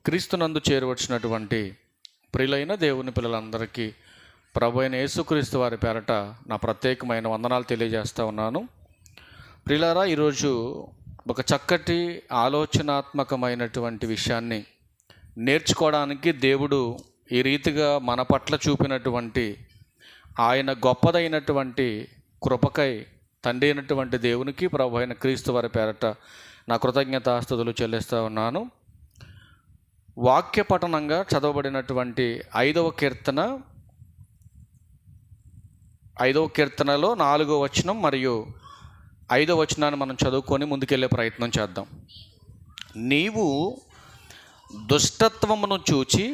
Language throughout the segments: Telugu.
క్రీస్తునందు చేరవచ్చినటువంటి ప్రియులైన దేవుని పిల్లలందరికీ ప్రభు అయిన యేసుక్రీస్తు వారి పేరట నా ప్రత్యేకమైన వందనాలు తెలియజేస్తూ ఉన్నాను. ప్రియులారా, ఈరోజు ఒక చక్కటి ఆలోచనాత్మకమైనటువంటి విషయాన్ని నేర్చుకోవడానికి దేవుడు ఈ రీతిగా మన పట్ల చూపినటువంటి ఆయన గొప్పదైనటువంటి కృపకై తండ్రి అయినటువంటి దేవునికి ప్రభు అయిన క్రీస్తు వారి పేరట నా కృతజ్ఞతాస్తుతులు చెల్లిస్తూ ఉన్నాను. వాక్య పఠనంగా చదవబడినటువంటి 5వ కీర్తనలో 4వ వచనం మరియు 5వ వచనాన్ని మనం చదువుకొని ముందుకెళ్ళే ప్రయత్నం చేద్దాం. నీవు దుష్టత్వమును చూచి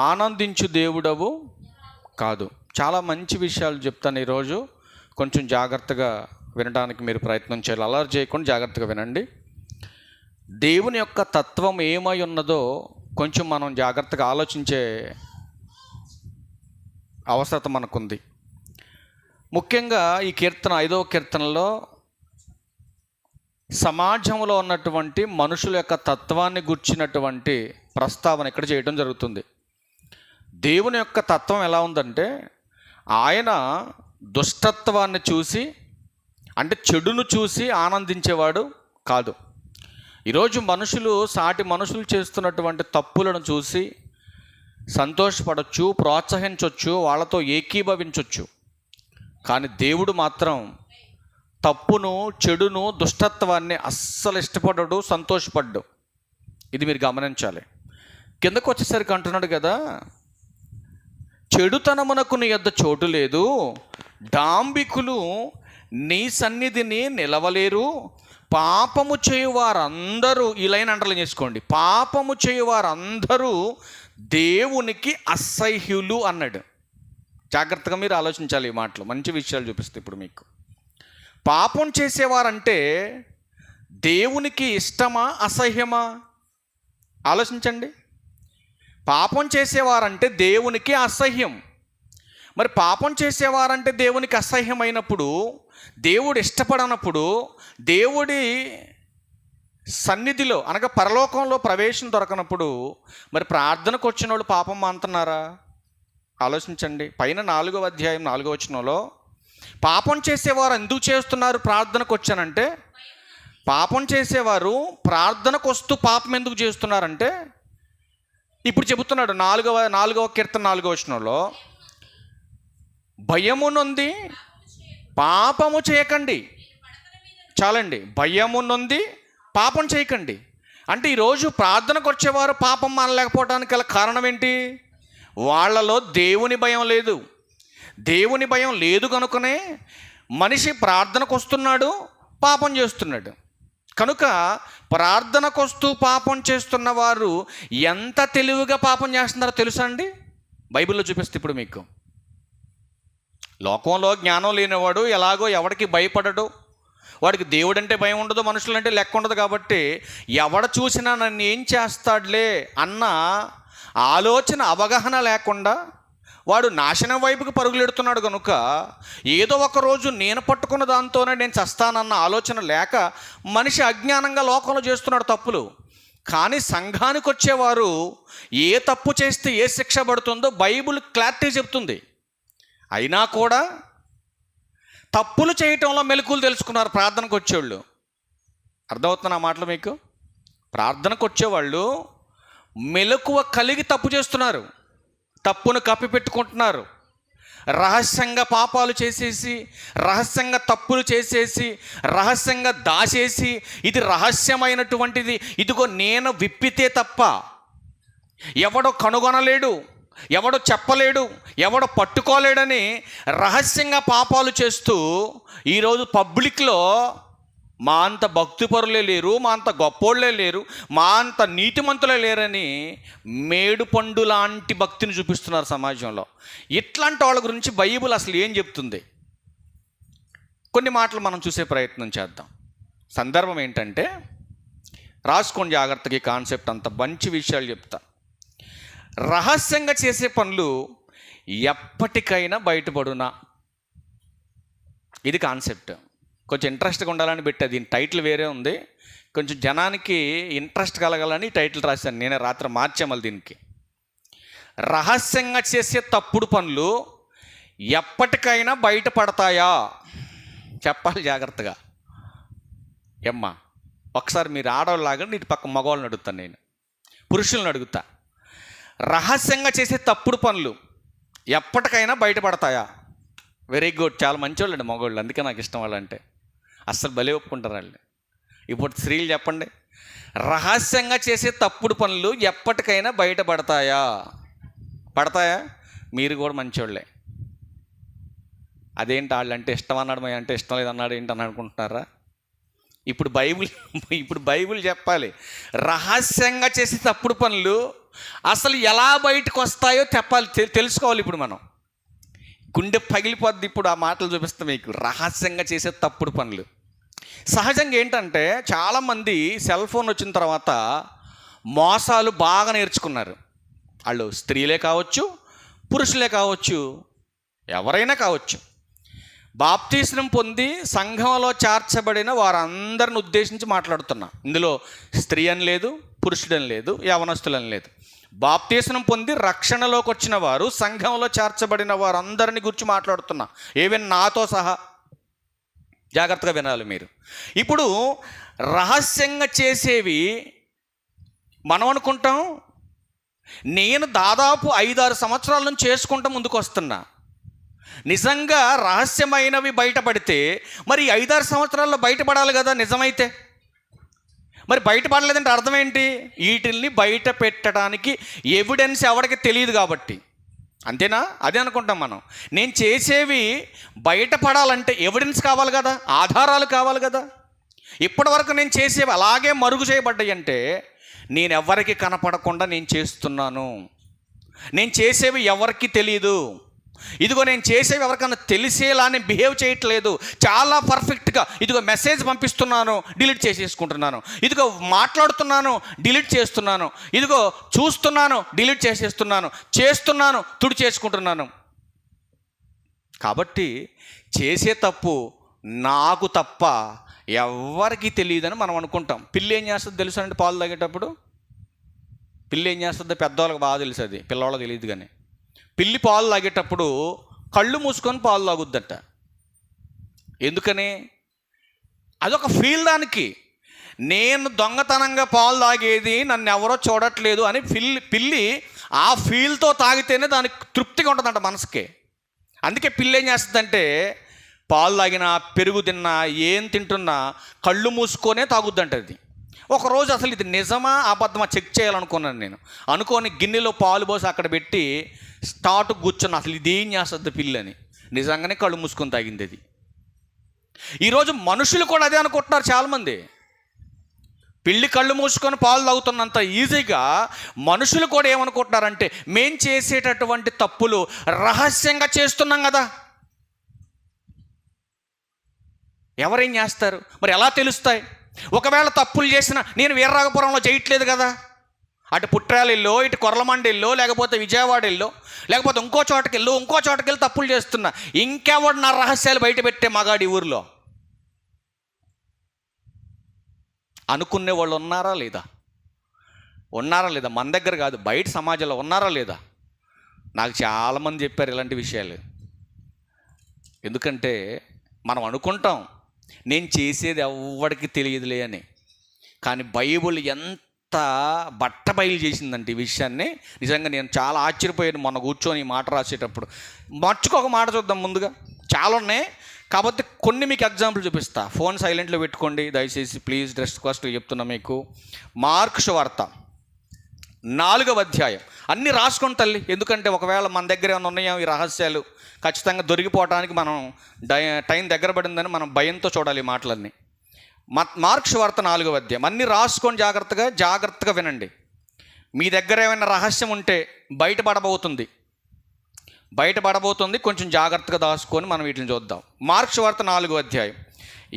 ఆనందించు దేవుడవు కాదు. చాలా మంచి విషయాలు చెప్తాను ఈరోజు. కొంచెం జాగ్రత్తగా వినడానికి మీరు ప్రయత్నం చేయాలి. అలర్ట్ చేయకుండా జాగ్రత్తగా వినండి. దేవుని యొక్క తత్వం ఏమై ఉన్నదో కొంచెం మనం జాగ్రత్తగా ఆలోచించే అవసరం మనకుంది. ముఖ్యంగా ఈ కీర్తన 5వ కీర్తనలో సమాజంలో ఉన్నటువంటి మనుషుల యొక్క తత్వాన్ని గుర్చినటువంటి ప్రస్తావన ఇక్కడ చేయడం జరుగుతుంది. దేవుని యొక్క తత్వం ఎలా ఉందంటే, ఆయన దుష్టత్వాన్ని చూసి, అంటే చెడును చూసి ఆనందించేవాడు కాదు. ఈరోజు మనుషులు సాటి మనుషులు చేస్తున్నటువంటి తప్పులను చూసి సంతోషపడవచ్చు, ప్రోత్సహించవచ్చు, వాళ్ళతో ఏకీభవించవచ్చు. కానీ దేవుడు మాత్రం తప్పును, చెడును, దుష్టత్వాన్ని అస్సలు ఇష్టపడడు, సంతోషపడ్డు. ఇది మీరు గమనించాలి. కిందకు వచ్చేసరికి అంటున్నాడు కదా, చెడుతనమునకు నీ యొద్ద చోటు లేదు, డాంబికులు నీ సన్నిధిని నిలవలేరు, పాపము చేయువారందరూ, ఈ లైన్ అండర్లైన్ చేసుకోండి, పాపము చేయువారందరూ దేవునికి అసహ్యులు అన్నాడు. జాగ్రత్తగా మీరు ఆలోచించాలి. ఈ మాటలు మంచి విషయాలు చూపిస్తాయి ఇప్పుడు మీకు. పాపం చేసేవారంటే దేవునికి ఇష్టమా అసహ్యమా? ఆలోచించండి. పాపం చేసేవారంటే దేవునికి అసహ్యం. మరి పాపం చేసేవారంటే దేవునికి అసహ్యమైనప్పుడు, దేవుడు ఇష్టపడనప్పుడు, దేవుడి సన్నిధిలో అనగా పరలోకంలో ప్రవేశం దొరకనప్పుడు మరి ప్రార్థనకు వచ్చిన వాళ్ళు పాపం మానుతున్నారా? ఆలోచించండి. పైన 4వ అధ్యాయం 4వ వచనంలో పాపం చేసేవారు ఎందుకు చేస్తున్నారు ప్రార్థనకు వచ్చానంటే, పాపం చేసేవారు ప్రార్థనకు వస్తూ పాపం ఎందుకు చేస్తున్నారంటే, ఇప్పుడు చెబుతున్నాడు 4వ కీర్తన 4వ వచనంలో, భయము నొంది పాపము చేయకండి. చాలండి, భయము నొంది పాపం చేయకండి. అంటే ఈరోజు ప్రార్థనకు వచ్చేవారు పాపం మానలేకపోవడానికి గల కారణం ఏంటి? వాళ్ళలో దేవుని భయం లేదు. దేవుని భయం లేదు కనుకనే మనిషి ప్రార్థనకు వస్తున్నాడు, పాపం చేస్తున్నాడు. కనుక ప్రార్థనకు వస్తూ పాపం చేస్తున్న వారు ఎంత తెలివిగా పాపం చేస్తున్నారో తెలుసా అండి? బైబిల్లో చూపిస్తే ఇప్పుడు మీకు. లోకంలో జ్ఞానం లేనివాడు ఎలాగో ఎవడికి భయపడడు, వాడికి దేవుడంటే భయం ఉండదు, మనుషులంటే లెక్క ఉండదు. కాబట్టి ఎవడ చూసినా నన్ను ఏం చేస్తాడులే అన్న ఆలోచన, అవగాహన లేకుండా వాడు నాశనం వైపుకి పరుగులెడుతున్నాడు. కనుక ఏదో ఒక రోజు నేను పట్టుకున్న దాంతోనే నేను చస్తానన్న ఆలోచన లేక మనిషి అజ్ఞానంగా లోకంలో చేస్తున్నాడు తప్పులు. కానీ సంఘానికి వచ్చేవారు ఏ తప్పు చేస్తే ఏ శిక్ష పడుతుందో బైబిల్ క్లారిటీ చెప్తుంది. అయినా కూడా తప్పులు చేయటంలో మెలకువలు తెలుసుకున్నారు ప్రార్థనకు వచ్చేవాళ్ళు. అర్థమవుతున్న మాటలు మీకు? ప్రార్థనకు వచ్చేవాళ్ళు మెలకువ కలిగి తప్పు చేస్తున్నారు, తప్పును కప్పిపెట్టుకుంటున్నారు. రహస్యంగా పాపాలు చేసేసి, రహస్యంగా తప్పులు చేసేసి, రహస్యంగా దాచేసి, ఇది రహస్యమైనటువంటిది, ఇదిగో నేను విప్పితే తప్ప ఎవడో కనుగొనలేడు, ఎవడో చెప్పలేడు, ఎవడో పట్టుకోలేడని రహస్యంగా పాపాలు చేస్తూ ఈరోజు పబ్లిక్లో మా అంత భక్తిపరులే లేరు, మా అంత గొప్పోళ్లే లేరు, మా అంత నీతిమంతులే లేరని మేడు పండు లాంటి భక్తిని చూపిస్తున్నారు సమాజంలో. ఇట్లాంటి వాళ్ళ గురించి బైబిల్ అసలు ఏం చెప్తుంది? కొన్ని మాటలు మనం చూసే ప్రయత్నం చేద్దాం. సందర్భం ఏంటంటే, రాసుకోండి జాగ్రత్తగా, ఈ కాన్సెప్ట్ అంత మంచి విషయాలు చెప్తా. రహస్యంగా చేసే పనులు ఎప్పటికైనా బయటపడునా, ఇది కాన్సెప్ట్. కొంచెం ఇంట్రెస్ట్గా ఉండాలని పెట్టా. దీని టైటిల్ వేరే ఉంది, కొంచెం జనానికి ఇంట్రెస్ట్ కలగాలని టైటిల్ రాశాను. నేనే రాత్రి మార్చామలు దీనికి. రహస్యంగా చేసే తప్పుడు పనులు ఎప్పటికైనా బయటపడతాయా? చెప్పాలి జాగ్రత్తగా. ఏమ్మా, ఒకసారి మీరు ఆడవాళ్ళలాగా నీటి పక్క మగవాళ్ళని అడుగుతాను, నేను పురుషులను అడుగుతా. రహస్యంగా చేసే తప్పుడు పనులు ఎప్పటికైనా బయటపడతాయా? వెరీ గుడ్, చాలా మంచివాళ్ళు అండి మగవాళ్ళు, అందుకే నాకు ఇష్టం వాళ్ళంటే. అస్సలు బలి ఒప్పుకుంటారు వాళ్ళు. ఇప్పుడు స్త్రీలు చెప్పండి, రహస్యంగా చేసే తప్పుడు పనులు ఎప్పటికైనా బయటపడతాయా? పడతాయా? మీరు కూడా మంచివాళ్ళే. అదేంటి వాళ్ళంటే ఇష్టం అన్నాడు, అంటే ఇష్టం లేదన్నాడు ఏంటి అని అనుకుంటున్నారా? ఇప్పుడు బైబిల్ చెప్పాలి. రహస్యంగా చేసే తప్పుడు పనులు అసలు ఎలా బయటకు వస్తాయో తెలుసుకోవాలి. ఇప్పుడు మనం గుండె పగిలిపోద్ది ఇప్పుడు ఆ మాటలు చూపిస్తాం మీకు. రహస్యంగా చేసే తప్పుడు పనులు సహజంగా ఏంటంటే, చాలామంది సెల్ ఫోన్ వచ్చిన తర్వాత మోసాలు బాగా నేర్చుకున్నారు. వాళ్ళు స్త్రీలే కావచ్చు, పురుషులే కావచ్చు, ఎవరైనా కావచ్చు. బాప్తీస్నం పొంది సంఘంలో చేర్చబడిన వారందరిని ఉద్దేశించి మాట్లాడుతున్నా. ఇందులో స్త్రీ అని లేదు, పురుషుడని లేదు, యవనస్తులని లేదు. బాప్తీస్నం పొంది రక్షణలోకి వచ్చిన వారు, సంఘంలో చేర్చబడిన వారందరిని గురించి మాట్లాడుతున్నా, ఈవెన్ నాతో సహా. జాగ్రత్తగా వినాలి మీరు. ఇప్పుడు రహస్యంగా చేసేవి మనం అనుకుంటాం, నేను దాదాపు 5-6 సంవత్సరాల నుంచి చేసుకుంటూ ముందుకు వస్తున్నా. నిజంగా రహస్యమైనవి బయటపడితే మరి 5-6 సంవత్సరాల్లో బయటపడాలి కదా నిజమైతే. మరి బయటపడలేదంటే అర్థం ఏంటి? వీటిల్ని బయట పెట్టడానికి ఎవిడెన్స్ ఎవరికి తెలియదు కాబట్టి. అంతేనా? అదే అనుకుంటాం మనం. నేను చేసేవి బయటపడాలంటే ఎవిడెన్స్ కావాలి కదా, ఆధారాలు కావాలి కదా. ఇప్పటివరకు నేను చేసేవి అలాగే మరుగు చేయబడ్డాయి అంటే నేను ఎవరికి కనపడకుండా నేను చేస్తున్నాను. నేను చేసేవి ఎవరికి తెలియదు. ఇదిగో నేను చేసేవి ఎవరికన్నా తెలిసేలా నేను బిహేవ్ చేయట్లేదు. చాలా పర్ఫెక్ట్గా ఇదిగో మెసేజ్ పంపిస్తున్నాను, డిలీట్ చేసేసుకుంటున్నాను. ఇదిగో మాట్లాడుతున్నాను, డిలీట్ చేస్తున్నాను. ఇదిగో చూస్తున్నాను, డిలీట్ చేసేస్తున్నాను. చేస్తున్నాను, తుడి చేసుకుంటున్నాను. కాబట్టి చేసే తప్పు నాకు తప్ప ఎవరికి తెలియదని మనం అనుకుంటాం. పిల్లి ఏం చేస్తుంది తెలుసా అండి? పాలు తాగేటప్పుడు పిల్లి ఏం చేస్తుంది? పెద్దవాళ్ళకి బాగా తెలుసు, అది పిల్లవాళ్ళకి తెలియదు. కానీ పిల్లి పాలు తాగేటప్పుడు కళ్ళు మూసుకొని పాలు తాగుద్దట. ఎందుకని? అదొక ఫీల్ దానికి. నేను దొంగతనంగా పాలు తాగేది నన్ను ఎవరో చూడట్లేదు అని పిల్లి ఆ ఫీల్తో తాగితేనే దానికి తృప్తిగా ఉంటుందంట మనసుకి. అందుకే పిల్లి ఏం చేస్తుందంటే పాలు తాగినా, పెరుగు తిన్నా, ఏం తింటున్నా కళ్ళు మూసుకొనే తాగుద్దంట. అది ఒకరోజు అసలు ఇది నిజమా అబద్ధమా చెక్ చేయాలనుకున్నాను నేను. అనుకోని గిన్నెలో పాలు పోసి అక్కడ పెట్టి స్టార్ట్ కూర్చొని అసలు ఇది ఏం చేస్తుంది పిల్లి అని. నిజంగానే కళ్ళు మూసుకొని తాగింది అది. ఈరోజు మనుషులు కూడా అదే అనుకుంటున్నారు చాలామంది. పిల్లి కళ్ళు మూసుకొని పాలు తాగుతున్నంత ఈజీగా మనుషులు కూడా ఏమనుకుంటున్నారంటే, మేం చేసేటటువంటి తప్పులు రహస్యంగా చేస్తున్నాం కదా. ఎవరేం చేస్తారు మరి? ఎలా తెలుస్తాయి? ఒకవేళ తప్పులు చేసినా నేను వీరరాఘపురంలో చేయట్లేదు కదా, అటు పుట్రాలిల్లో, ఇటు కొర్లమండిల్లో, లేకపోతే విజయవాడల్లో, లేకపోతే ఇంకో చోటకెళ్ళి తప్పులు చేస్తున్నా. ఇంకెవడు నా రహస్యాలు బయట పెట్టే మగాడి ఊరిలో అనుకునే వాళ్ళు ఉన్నారా లేదా? మన దగ్గర కాదు, బయట సమాజంలో ఉన్నారా లేదా? నాకు చాలామంది చెప్పారు ఇలాంటి విషయాలు. ఎందుకంటే మనం అనుకుంటాం నేను చేసేది ఎవరికి తెలియదులే అని. కానీ బైబిల్ ఎంత బట్టబయలు చేసిందంటే ఈ విషయాన్ని నిజంగా నేను చాలా ఆశ్చర్యపోయాను మొన్న కూర్చొని ఈ మాట రాసేటప్పుడు. మర్చుకోక మాట చూద్దాం. ముందుగా చాలా ఉన్నాయి కాబట్టి కొన్ని మీకు ఎగ్జాంపుల్ చూపిస్తా. ఫోన్ సైలెంట్లో పెట్టుకోండి దయచేసి ప్లీజ్, రిక్వెస్ట్గా చెప్తున్నా మీకు. మార్కు సువార్త 4వ అధ్యాయం. అన్నీ రాసుకోండి తల్లి, ఎందుకంటే ఒకవేళ మన దగ్గర ఏమైనా ఉన్నాయో ఈ రహస్యాలు ఖచ్చితంగా దొరికిపోవడానికి మనం టైం దగ్గర పడిందని మనం భయంతో చూడాలి ఈ మాటలన్నీ. మార్కు సువార్త 4వ అధ్యాయం. అన్నీ రాసుకోండి, జాగ్రత్తగా వినండి. మీ దగ్గర ఏమైనా రహస్యం ఉంటే బయటపడబోతుంది, కొంచెం జాగ్రత్తగా దాచుకొని మనం వీటిని చూద్దాం. మార్కు సువార్త 4వ అధ్యాయం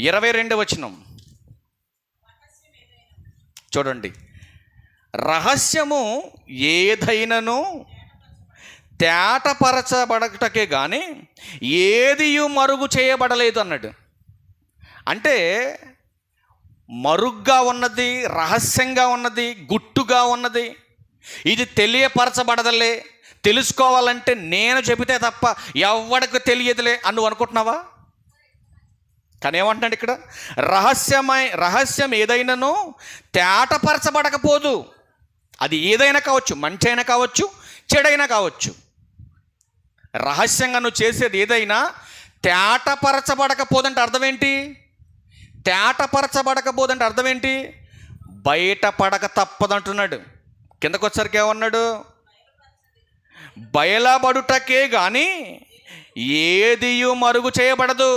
22వ వచనం చూడండి. రహస్యము ఏదైనను తేటపరచబడటకే కానీ ఏదియు మరుగు చేయబడలేదు అన్నాడు. అంటే మరుగ్గా ఉన్నది, రహస్యంగా ఉన్నది, గుట్టుగా ఉన్నది. ఇది తెలియపరచబడదలే, తెలుసుకోవాలంటే నేను చెబితే తప్ప ఎవడికి తెలియదులే అని నువ్వు అనుకుంటున్నావా? కానీ ఏమంటున్నాడు ఇక్కడ, రహస్యం ఏదైనానో తేటపరచబడకపోదు. అది ఏదైనా కావచ్చు, మంచి అయినా కావచ్చు, చెడైనా కావచ్చు. రహస్యంగా నువ్వు చేసేది ఏదైనా తేటపరచబడకపోదంటే అర్థం ఏంటి? తేటపరచబడకపోదంటే అర్థం ఏంటి? బయటపడక తప్పదంటున్నాడు. కిందకు వచ్చరికి ఏమన్నాడు? బయలబడుటకే కానీ ఏదియు మరుగు చేయబడదు.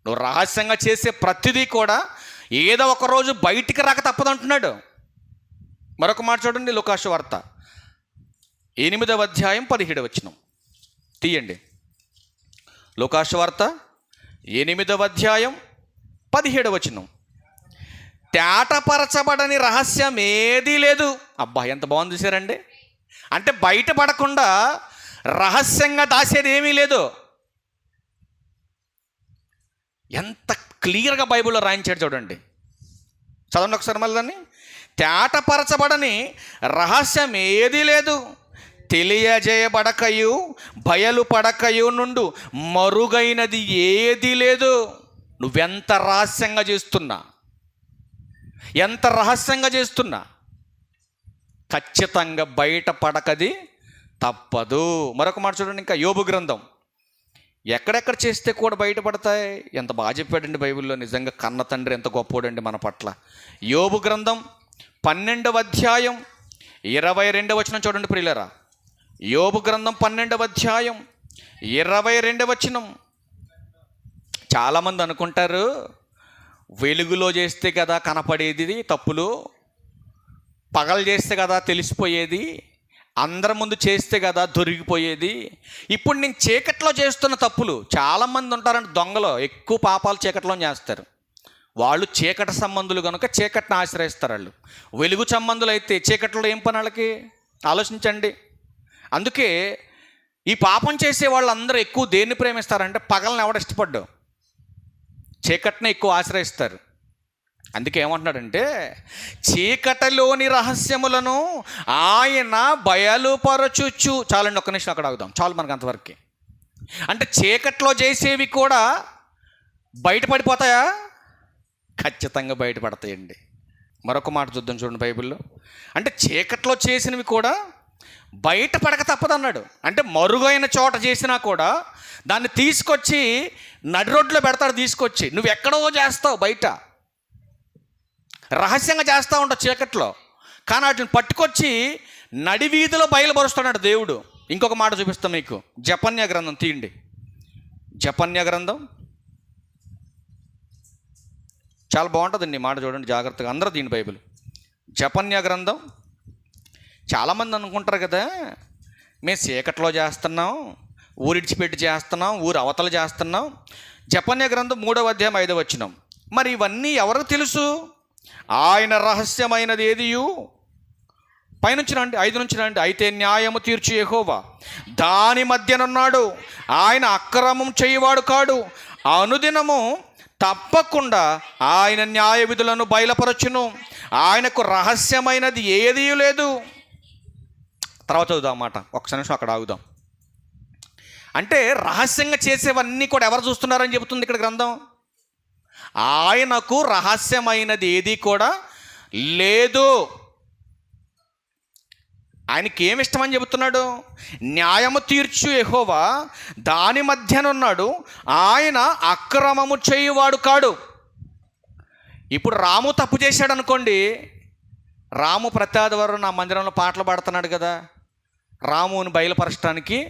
నువ్వు రహస్యంగా చేసే ప్రతిదీ కూడా ఏదో ఒకరోజు బయటికి రాక తప్పదంటున్నాడు. మరొక మాట చూడండి, లూకాసు వార్త 8వ అధ్యాయం 17వ వచనం తీయండి. లూకాసు వార్త 8వ అధ్యాయం 17వ వచనం. తేటపరచబడని రహస్యం ఏదీ లేదు. అబ్బా, ఎంత బాగుంది చూసారండి. అంటే బయటపడకుండా రహస్యంగా దాచేది ఏమీ లేదు. ఎంత క్లియర్గా బైబిల్లో రాయించాడు చూడండి. చదవండి ఒకసారి మళ్ళీ దాన్ని. తేటపరచబడని రహస్యం ఏదీ లేదు, తెలియజేయబడకయు బయలుపడకయు నుండు మరుగైనది ఏదీ లేదు. నువ్వెంత రహస్యంగా చేస్తున్నా, ఎంత రహస్యంగా చేస్తున్నా ఖచ్చితంగా బయటపడకది తప్పదు. మరొక మాట చూడండి, ఇంకా యోబు గ్రంథం. ఎక్కడెక్కడ చేస్తే కూడా బయటపడతాయి. ఎంత బాగా చెప్పాడండి బైబిల్లో. నిజంగా కన్న తండ్రి ఎంత గొప్పోడండి మన పట్ల. యోబు గ్రంథం 12వ అధ్యాయం 22వ వచనం చూడండి ప్రియులారా. యోబు గ్రంథం 12వ అధ్యాయం 22వ వచనం. చాలామంది అనుకుంటారు వెలుగులో చేస్తే కదా కనపడేది తప్పులు, పగలు చేస్తే కదా తెలిసిపోయేది, అందరి ముందు చేస్తే కదా దొరికిపోయేది. ఇప్పుడు నేను చీకట్లో చేస్తున్న తప్పులు, చాలామంది ఉంటారంటే దొంగలు ఎక్కువ పాపాలు చీకట్లో చేస్తారు. వాళ్ళు చీకటి సంబంధులు కనుక చీకటిని ఆశ్రయిస్తారు. వాళ్ళు వెలుగు సంబంధులు అయితే చీకట్లో ఏం పని వాళ్ళకి? ఆలోచించండి. అందుకే ఈ పాపం చేసే వాళ్ళందరూ ఎక్కువ దేన్ని ప్రేమిస్తారంటే పగలను ఎవడ ఇష్టపడ్డు, చీకటిని ఎక్కువ ఆశ్రయిస్తారు. అందుకే ఏమంటున్నాడంటే, చీకటిలోని రహస్యములను ఆయన బయలుపరచుచు. చాలండి, ఒక్క నిమిషం అక్కడ ఆగుదాం, చాలు మనకు అంతవరకు. అంటే చీకట్లో చేసేవి కూడా బయటపడిపోతాయా? ఖచ్చితంగా బయటపడతాయండి. మరొక మాట చూద్దాం చూడండి బైబిల్లో. అంటే చీకట్లో చేసినవి కూడా బయటపడక తప్పదన్నాడు. అంటే మరుగైన చోట చేసినా కూడా దాన్ని తీసుకొచ్చి నడి రోడ్లో పెడతాడు. తీసుకొచ్చి నువ్వు ఎక్కడో చేస్తావు, బయట రహస్యంగా చేస్తూ ఉంటావు చీకట్లో, కానీ వాటిని పట్టుకొచ్చి నడి వీధిలో బయలుపరుస్తున్నాడు దేవుడు. ఇంకొక మాట చూపిస్తాం మీకు. జపన్య గ్రంథం తీయండి. జపన్య గ్రంథం చాలా బాగుంటుందండి. మాట చూడండి జాగ్రత్తగా, అందరూ దీని బైబిల్. జపన్య గ్రంథం. చాలామంది అనుకుంటారు కదా, మేము చీకట్లో చేస్తున్నాం, ఊరిడిచిపెట్టి చేస్తున్నాం, ఊరు అవతల చేస్తున్నాం. జపన్య గ్రంథం 3వ అధ్యాయం 5వ వచనం. మరి ఇవన్నీ ఎవరికి తెలుసు? ఆయన రహస్యమైనది ఏదియు, పైనుంచి రండి 5 నుంచి రండి. అయితే న్యాయము తీర్చు యెహోవా దాని మధ్యనున్నాడు, ఆయన అక్రమం చేయవాడు కాడు. అనుదినము తప్పకుండా ఆయన న్యాయ విధులను బయలుపరచును, ఆయనకు రహస్యమైనది ఏదీ లేదు. తర్వాత చదువుదాం మాట, ఒక్క నిమిషం అక్కడ ఆగుదాం. అంటే రహస్యంగా చేసేవన్నీ కూడా ఎవరు చూస్తున్నారని చెబుతుంది ఇక్కడ గ్రంథం. ఆయనకు రహస్యమైనది ఏది కూడా లేదు. ఆయనకి ఏమి ఇష్టమని చెబుతున్నాడు? న్యాయము తీర్చు యెహోవా దాని మధ్యనున్నాడు, ఆయన అక్రమము చేయువాడు కాడు. ఇప్పుడు రాము తప్పు చేశాడు అనుకోండి, రాము ప్రతి ఆదివారం నా మందిరంలో పాటలు పాడుతున్నాడు కదా, రాముని బయలుపరచడానికి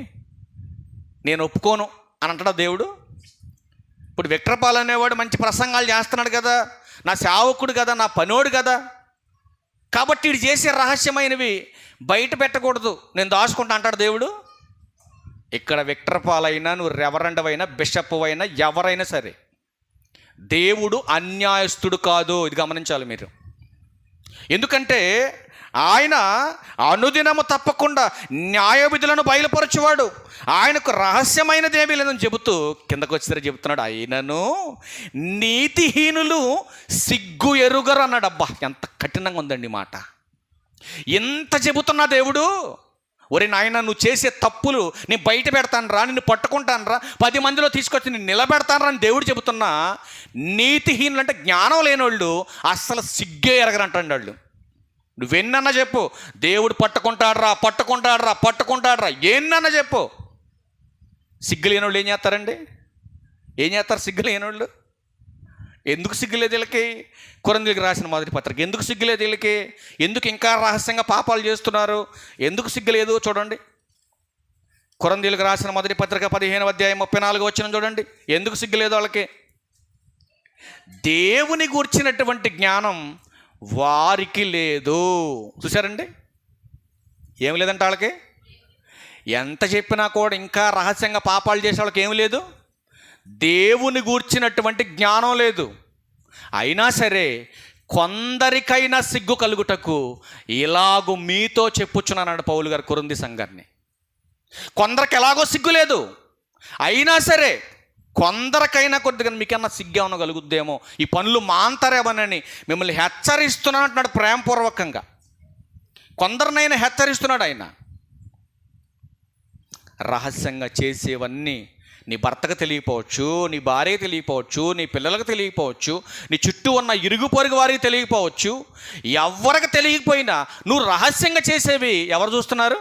నేను ఒప్పుకోను అని అంటాడా దేవుడు? ఇప్పుడు విక్రపాల్ అనేవాడు మంచి ప్రసంగాలు చేస్తున్నాడు కదా, నా సేవకుడు కదా, నా పనోడు కదా, కాబట్టి వీడు చేసే రహస్యమైనవి బయట పెట్టకూడదు, నేను దాచుకుంటా అంటాడు దేవుడు. ఇక్కడ విక్రపాల్ అయినా, నువ్వు రెవరెండ్ అయినా, బిషప్ అయినా, ఎవరైనా సరే, దేవుడు అన్యాయస్తుడు కాదు. ఇది గమనించాలి మీరు. ఎందుకంటే ఆయన అనుదినము తప్పకుండా న్యాయ విధులను బయలుపరచువాడు, ఆయనకు రహస్యమైనదేమీ లేదని చెబుతూ కిందకు వచ్చేసరికి చెబుతున్నాడు, ఆయనను నీతిహీనులు సిగ్గు ఎరుగరు అన్నాడు. అబ్బా, ఎంత కఠినంగా ఉందండి మాట. ఎంత చెబుతున్నా దేవుడు, ఒరే నాయన, నువ్వు చేసే తప్పులు నేను బయట పెడతాను రా, నిన్ను పట్టుకుంటాను రా, 10 మందిలో తీసుకొచ్చి నేను నిలబెడతాను రా అని దేవుడు చెబుతున్నా, నీతిహీనులు అంటే జ్ఞానం లేనోళ్ళు అస్సలు సిగ్గే ఎరగరంటండి వాళ్ళు. నువ్వెన్నన్నా చెప్పు, దేవుడు పట్టుకుంటాడ్రా పట్టుకుంటాడ్రా పట్టుకుంటాడ్రా, ఎన్నన్నా చెప్పు. సిగ్గు లేనోళ్ళు ఏం చేస్తారండి? ఏం చేస్తారు సిగ్గు లేనోళ్ళు? ఎందుకు సిగ్గులేదు వీళ్ళకి? కొరింథీయులకు రాసిన మొదటి పత్రిక. ఎందుకు సిగ్గులేదు వీళ్ళకి? ఎందుకు ఇంకా రహస్యంగా పాపాలు చేస్తున్నారు? ఎందుకు సిగ్గులేదు? చూడండి, కొరింథీయులకు రాసిన మొదటి పత్రిక 15వ అధ్యాయం 34వ వచనం చూడండి. ఎందుకు సిగ్గులేదు వాళ్ళకి? దేవుని గూర్చినటువంటి జ్ఞానం వారికి లేదు. చూసారండి, ఏమి లేదంట వాళ్ళకి. ఎంత చెప్పినా కూడా ఇంకా రహస్యంగా పాపాలు చేసే వాళ్ళకి ఏమి లేదు, దేవుని గూర్చినటువంటి జ్ఞానం లేదు. అయినా సరే కొందరికైనా సిగ్గు కలుగుటకు ఇలాగూ మీతో చెప్పుచున్నాడు పౌలు గారు కొరింథీ సంఘాన్ని. కొందరికి ఎలాగో సిగ్గు లేదు, అయినా సరే కొందరికైనా కొద్దిగా మీకన్నా సిగ్గు ఏమన్నా కలుగుద్దేమో, ఈ పనులు మాంతారేమోనని మిమ్మల్ని హెచ్చరిస్తున్నాను అంటున్నాడు ప్రేమపూర్వకంగా. కొందరినైనా హెచ్చరిస్తున్నాడు ఆయన. రహస్యంగా చేసేవన్నీ నీ భర్తకు తెలియకపోవచ్చు, నీ భార్యకు తెలియకపోవచ్చు, నీ పిల్లలకు తెలియకపోవచ్చు, నీ చుట్టూ ఉన్న ఇరుగు పొరుగు వారికి తెలియకపోవచ్చు. ఎవరికి తెలియకపోయినా నువ్వు రహస్యంగా చేసేవి ఎవరు చూస్తున్నారు?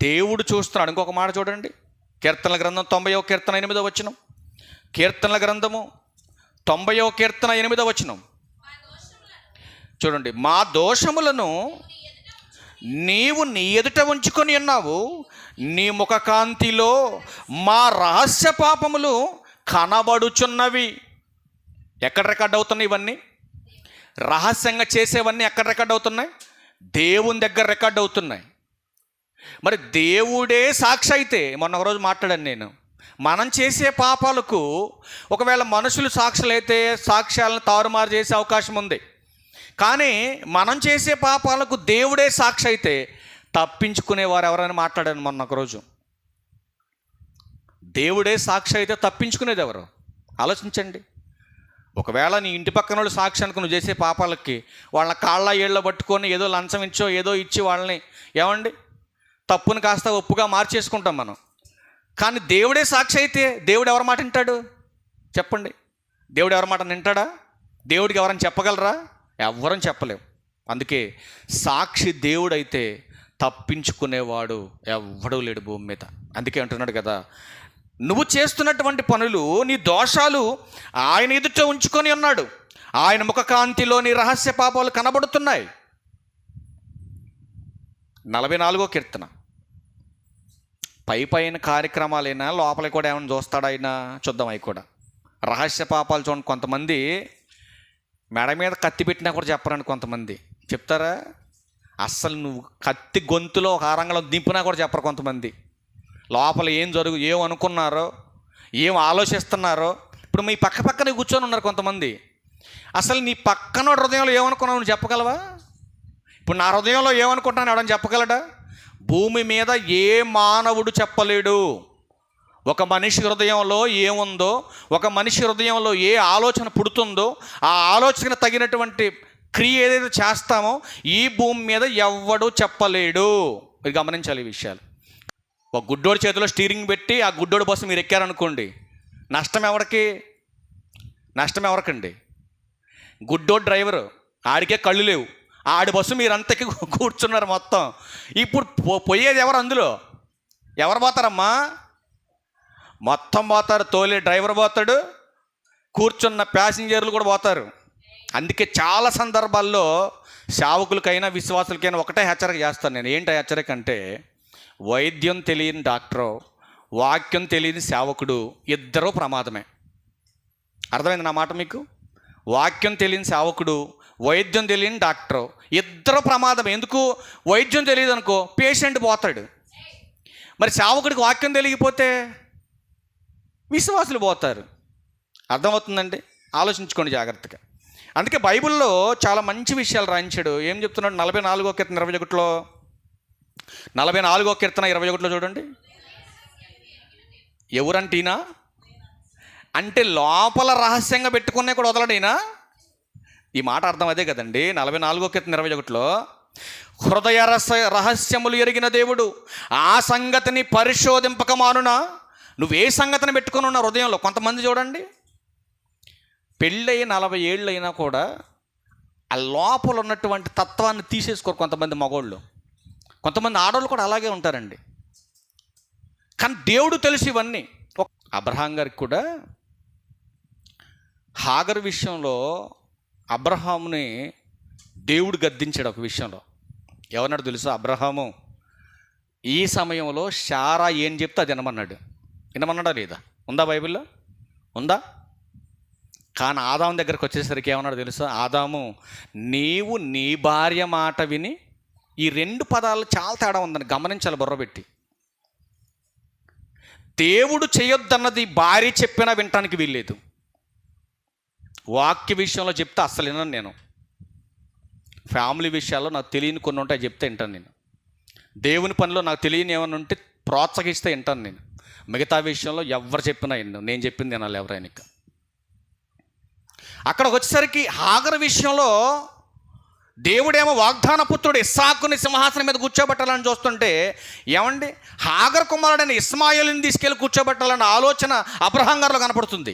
దేవుడు చూస్తున్నాడు. ఇంకొక మాట చూడండి, కీర్తనల గ్రంథం 90వ కీర్తన 8వ వచనం. కీర్తనల గ్రంథము 90వ కీర్తన 8వ వచనం చూడండి. మా దోషములను నీవు నీ ఎదుట ఉంచుకొని ఉన్నావు, నీ ముఖకాంతిలో మా రహస్య పాపములు కనబడుచున్నవి. ఎక్కడ రికార్డ్ అవుతున్నాయి ఇవన్నీ? రహస్యంగా చేసేవన్నీ ఎక్కడ రికార్డ్ అవుతున్నాయి? దేవుని దగ్గర రికార్డ్ అవుతున్నాయి. మరి దేవుడే సాక్షి అయితే, మొన్న ఒకరోజు మాట్లాడాను నేను, మనం చేసే పాపాలకు ఒకవేళ మనుషులు సాక్షులైతే సాక్ష్యాలను తారుమారు చేసే అవకాశం ఉంది. కానీ మనం చేసే పాపాలకు దేవుడే సాక్షి అయితే తప్పించుకునేవారు ఎవరైనా మాట్లాడాను మొన్న ఒకరోజు. దేవుడే సాక్షి అయితే తప్పించుకునేది ఎవరు? ఆలోచించండి. ఒకవేళ నీ ఇంటి పక్కన వాళ్ళు సాక్షి అనుకు నువ్వు చేసే పాపాలకి వాళ్ళ కాళ్ళ ఏళ్ళ పట్టుకొని ఏదో లంచం ఇచ్చో ఏదో ఇచ్చి వాళ్ళని ఏమండి తప్పుని కాస్త ఒప్పుగా మార్చేసుకుంటాం మనం. కానీ దేవుడే సాక్షి అయితే దేవుడు ఎవరి మాట వింటాడు? చెప్పండి, దేవుడు ఎవరి మాట వింటాడా? దేవుడికి ఎవరైనా చెప్పగలరా? ఎవ్వరం చెప్పలేం. అందుకే సాక్షి దేవుడైతే తప్పించుకునేవాడు ఎవ్వడూ లేడు భూమి మీద. అందుకే అంటున్నాడు కదా, నువ్వు చేస్తున్నటువంటి పనులు, నీ దోషాలు ఆయన ఎదుట ఉంచుకొని ఉన్నాడు, ఆయన ముఖకాంతిలో నీ రహస్య పాపాలు కనబడుతున్నాయి. 44వ కీర్తన. పైన కార్యక్రమాలైనా లోపల కూడా ఏమైనా చూస్తాడు ఆయన? చూద్దాం. అవి కూడా రహస్య పాపాలు చూడండి. కొంతమంది మెడ మీద కత్తి పెట్టినా కూడా చెప్పరండి. కొంతమంది చెప్తారా? అస్సలు నువ్వు కత్తి గొంతులో ఒక ఆరంగంలో దింపినా కూడా చెప్పరు కొంతమంది. లోపల ఏం అనుకున్నారో, ఏం ఆలోచిస్తున్నారో. ఇప్పుడు మీ పక్కనే కూర్చొని ఉన్నారు కొంతమంది. అసలు నీ పక్కన హృదయంలో ఏమనుకున్నావు నువ్వు చెప్పగలవా? ఇప్పుడు నా హృదయంలో ఏమనుకుంటున్నాను ఎవడని చెప్పగలడా? భూమి మీద ఏ మానవుడు చెప్పలేడు. ఒక మనిషి హృదయంలో ఏముందో, ఒక మనిషి హృదయంలో ఏ ఆలోచన పుడుతుందో, ఆ ఆలోచన తగినటువంటి క్రియ ఏదైతే చేస్తామో ఈ భూమి మీద ఎవ్వడూ చెప్పలేడు. మీరు గమనించాలి ఈ విషయాలు. ఒక గుడ్డోడి చేతిలో స్టీరింగ్ పెట్టి ఆ గుడ్డోడి బస్సు మీరు ఎక్కారనుకోండి, నష్టం ఎవరికండి? గుడ్డోడి డ్రైవరు, ఆడికే కళ్ళు లేవు, ఆడి బస్సు మీరంతకి కూర్చున్నారు మొత్తం. ఇప్పుడు పోయేది ఎవరు? అందులో ఎవరు పోతారమ్మా? మొత్తం పోతారు. తోలే డ్రైవర్ పోతాడు, కూర్చున్న ప్యాసింజర్లు కూడా పోతారు. అందుకే చాలా సందర్భాల్లో సేవకులకైనా విశ్వాసులకైనా ఒకటే హెచ్చరిక చేస్తాను నేను. ఏంటి హెచ్చరిక అంటే, వైద్యం తెలియని డాక్టరు, వాక్యం తెలియని సేవకుడు ఇద్దరూ ప్రమాదమే. అర్థమైంది నా మాట మీకు? వాక్యం తెలియని సేవకుడు, వైద్యం తెలియని డాక్టరు ఇద్దరు ప్రమాదం. ఎందుకు? వైద్యం తెలియదు అనుకో, పేషెంట్ పోతాడు. మరి సేవకుడికి వాక్యం తెలియకపోతే విశ్వాసులు పోతారు. అర్థమవుతుందండి? ఆలోచించుకోండి జాగ్రత్తగా. అందుకే బైబిల్లో చాలా మంచి విషయాలు రాయించాడు. ఏం చెప్తున్నాడు? 44వ కీర్తన 21లో, 44వ కీర్తన 21లో చూడండి. ఎవరంటీనా అంటే లోపల రహస్యంగా పెట్టుకునే కూడా వదలడైనా. ఈ మాట అర్థం అదే కదండి. 44వ కీర్తన 21లో, హృదయ రహస్యములు ఎరిగిన దేవుడు ఆ సంగతిని పరిశోధింపక మానునా. నువ్వు ఏ సంగతిని పెట్టుకుని ఉన్న హృదయంలో? కొంతమంది చూడండి, పెళ్ళై 40 ఏళ్ళు అయినా కూడా ఆ లోపల ఉన్నటువంటి తత్వాన్ని తీసేసుకోరు కొంతమంది మగోళ్ళు. కొంతమంది ఆడవాళ్ళు కూడా అలాగే ఉంటారండి. కానీ దేవుడు తెలుసు ఇవన్నీ. అబ్రహాం గారికి కూడా హాగర్ విషయంలో అబ్రహాముని దేవుడు గద్దించాడు ఒక విషయంలో. ఎవరన్నాడు తెలుసా? అబ్రహాము ఈ సమయంలో శారా ఏం చెప్తే అది వినమన్నాడా లేదా? ఉందా బైబిల్లో? ఉందా? కానీ ఆదాము దగ్గరకు వచ్చేసరికి ఏమన్నాడు తెలుసా? ఆదాము, నీవు నీ భార్య మాట విని. ఈ 2 పదాలు చాలా తేడా ఉందని గమనించాలి బుర్రబెట్టి. దేవుడు చేయొద్దన్నది భార్య చెప్పినా వినటానికి వీల్లేదు. వాక్య విషయంలో చెప్తే అస్సలు వినను నేను. ఫ్యామిలీ విషయాల్లో నాకు తెలియని కొన్ని ఉంటాయి, చెప్తే వింటాను నేను. దేవుని పనిలో నాకు తెలియని ఏమైనా ఉంటే ప్రోత్సహిస్తే వింటాను నేను. మిగతా విషయంలో ఎవరు చెప్పినా విన్ను. నేను చెప్పింది వినాలి ఎవరైనా. అక్కడికి వచ్చేసరికి హాగర్ విషయంలో దేవుడేమో వాగ్దాన పుత్రుడు ఇస్సాకుని సింహాసనం మీద కూర్చోబెట్టాలని చూస్తుంటే, ఏమండి, హాగర్ కుమారుడైన ఇస్మాయిల్ని తీసుకెళ్ళి కూర్చోబెట్టాలన్న ఆలోచన అబ్రహాం గారిలో కనపడుతుంది.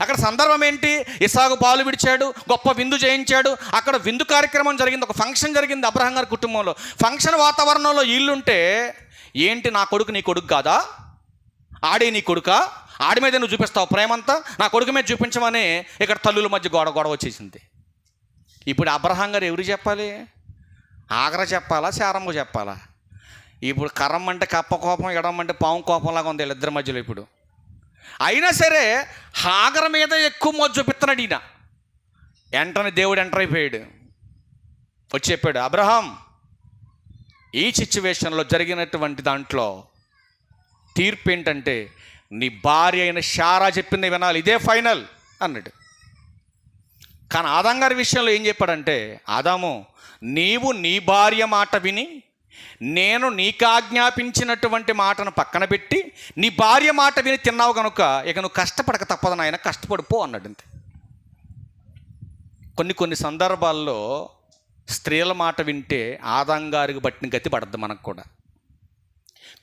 అక్కడ సందర్భం ఏంటి? ఇస్సాకు పాలు విడిచాడు, గొప్ప విందు చేయించాడు. అక్కడ విందు కార్యక్రమం జరిగింది, ఒక ఫంక్షన్ జరిగింది అబ్రహాం గారి కుటుంబంలో. ఫంక్షన్ వాతావరణంలో ఇల్లుంటే, ఏంటి నా కొడుకు నీ కొడుకు కాదా? ఆడే నీ కొడుకా? ఆడి మీద నువ్వు చూపిస్తావు ప్రేమంతా, నా కొడుకు మీద చూపించమని ఇక్కడ తల్లుల మధ్య గొడవ వచ్చేసింది. ఇప్పుడు అబ్రహాం గారు ఎవరు చెప్పాలి? ఆగర చెప్పాలా, శారమ్మ చెప్పాలా? ఇప్పుడు కర్రం అంటే కప్ప కోపం, ఎడం అంటే పాము కోపంలాగా ఉంది వీళ్ళిద్దరి మధ్యలో. ఇప్పుడు అయినా సరే హాగర మీద ఎక్కువ మొదలు చూపిస్తున్నాడు ఈయన. వెంటనే దేవుడు ఎంటర్ అయిపోయాడు, వచ్చి చెప్పాడు, అబ్రహాం, ఈ సిచ్యువేషన్లో జరిగినటువంటి దాంట్లో తీర్పు ఏంటంటే, నీ భార్య అయిన శారా చెప్పింది వినాలి, ఇదే ఫైనల్ అన్నాడు. కానీ ఆదాం గారి విషయంలో ఏం చెప్పాడంటే, ఆదాము, నీవు నీ భార్య మాట విని నేను నీకు ఆజ్ఞాపించినటువంటి మాటను పక్కన పెట్టి నీ భార్య మాట విని తిన్నావు కనుక ఇక నువ్వు కష్టపడక తప్పదు నాయన, కష్టపడిపో అన్నాడు. అంతే. కొన్ని సందర్భాల్లో స్త్రీల మాట వింటే ఆదాం గారికి బట్టిన గతి పడద్దు మనకు కూడా.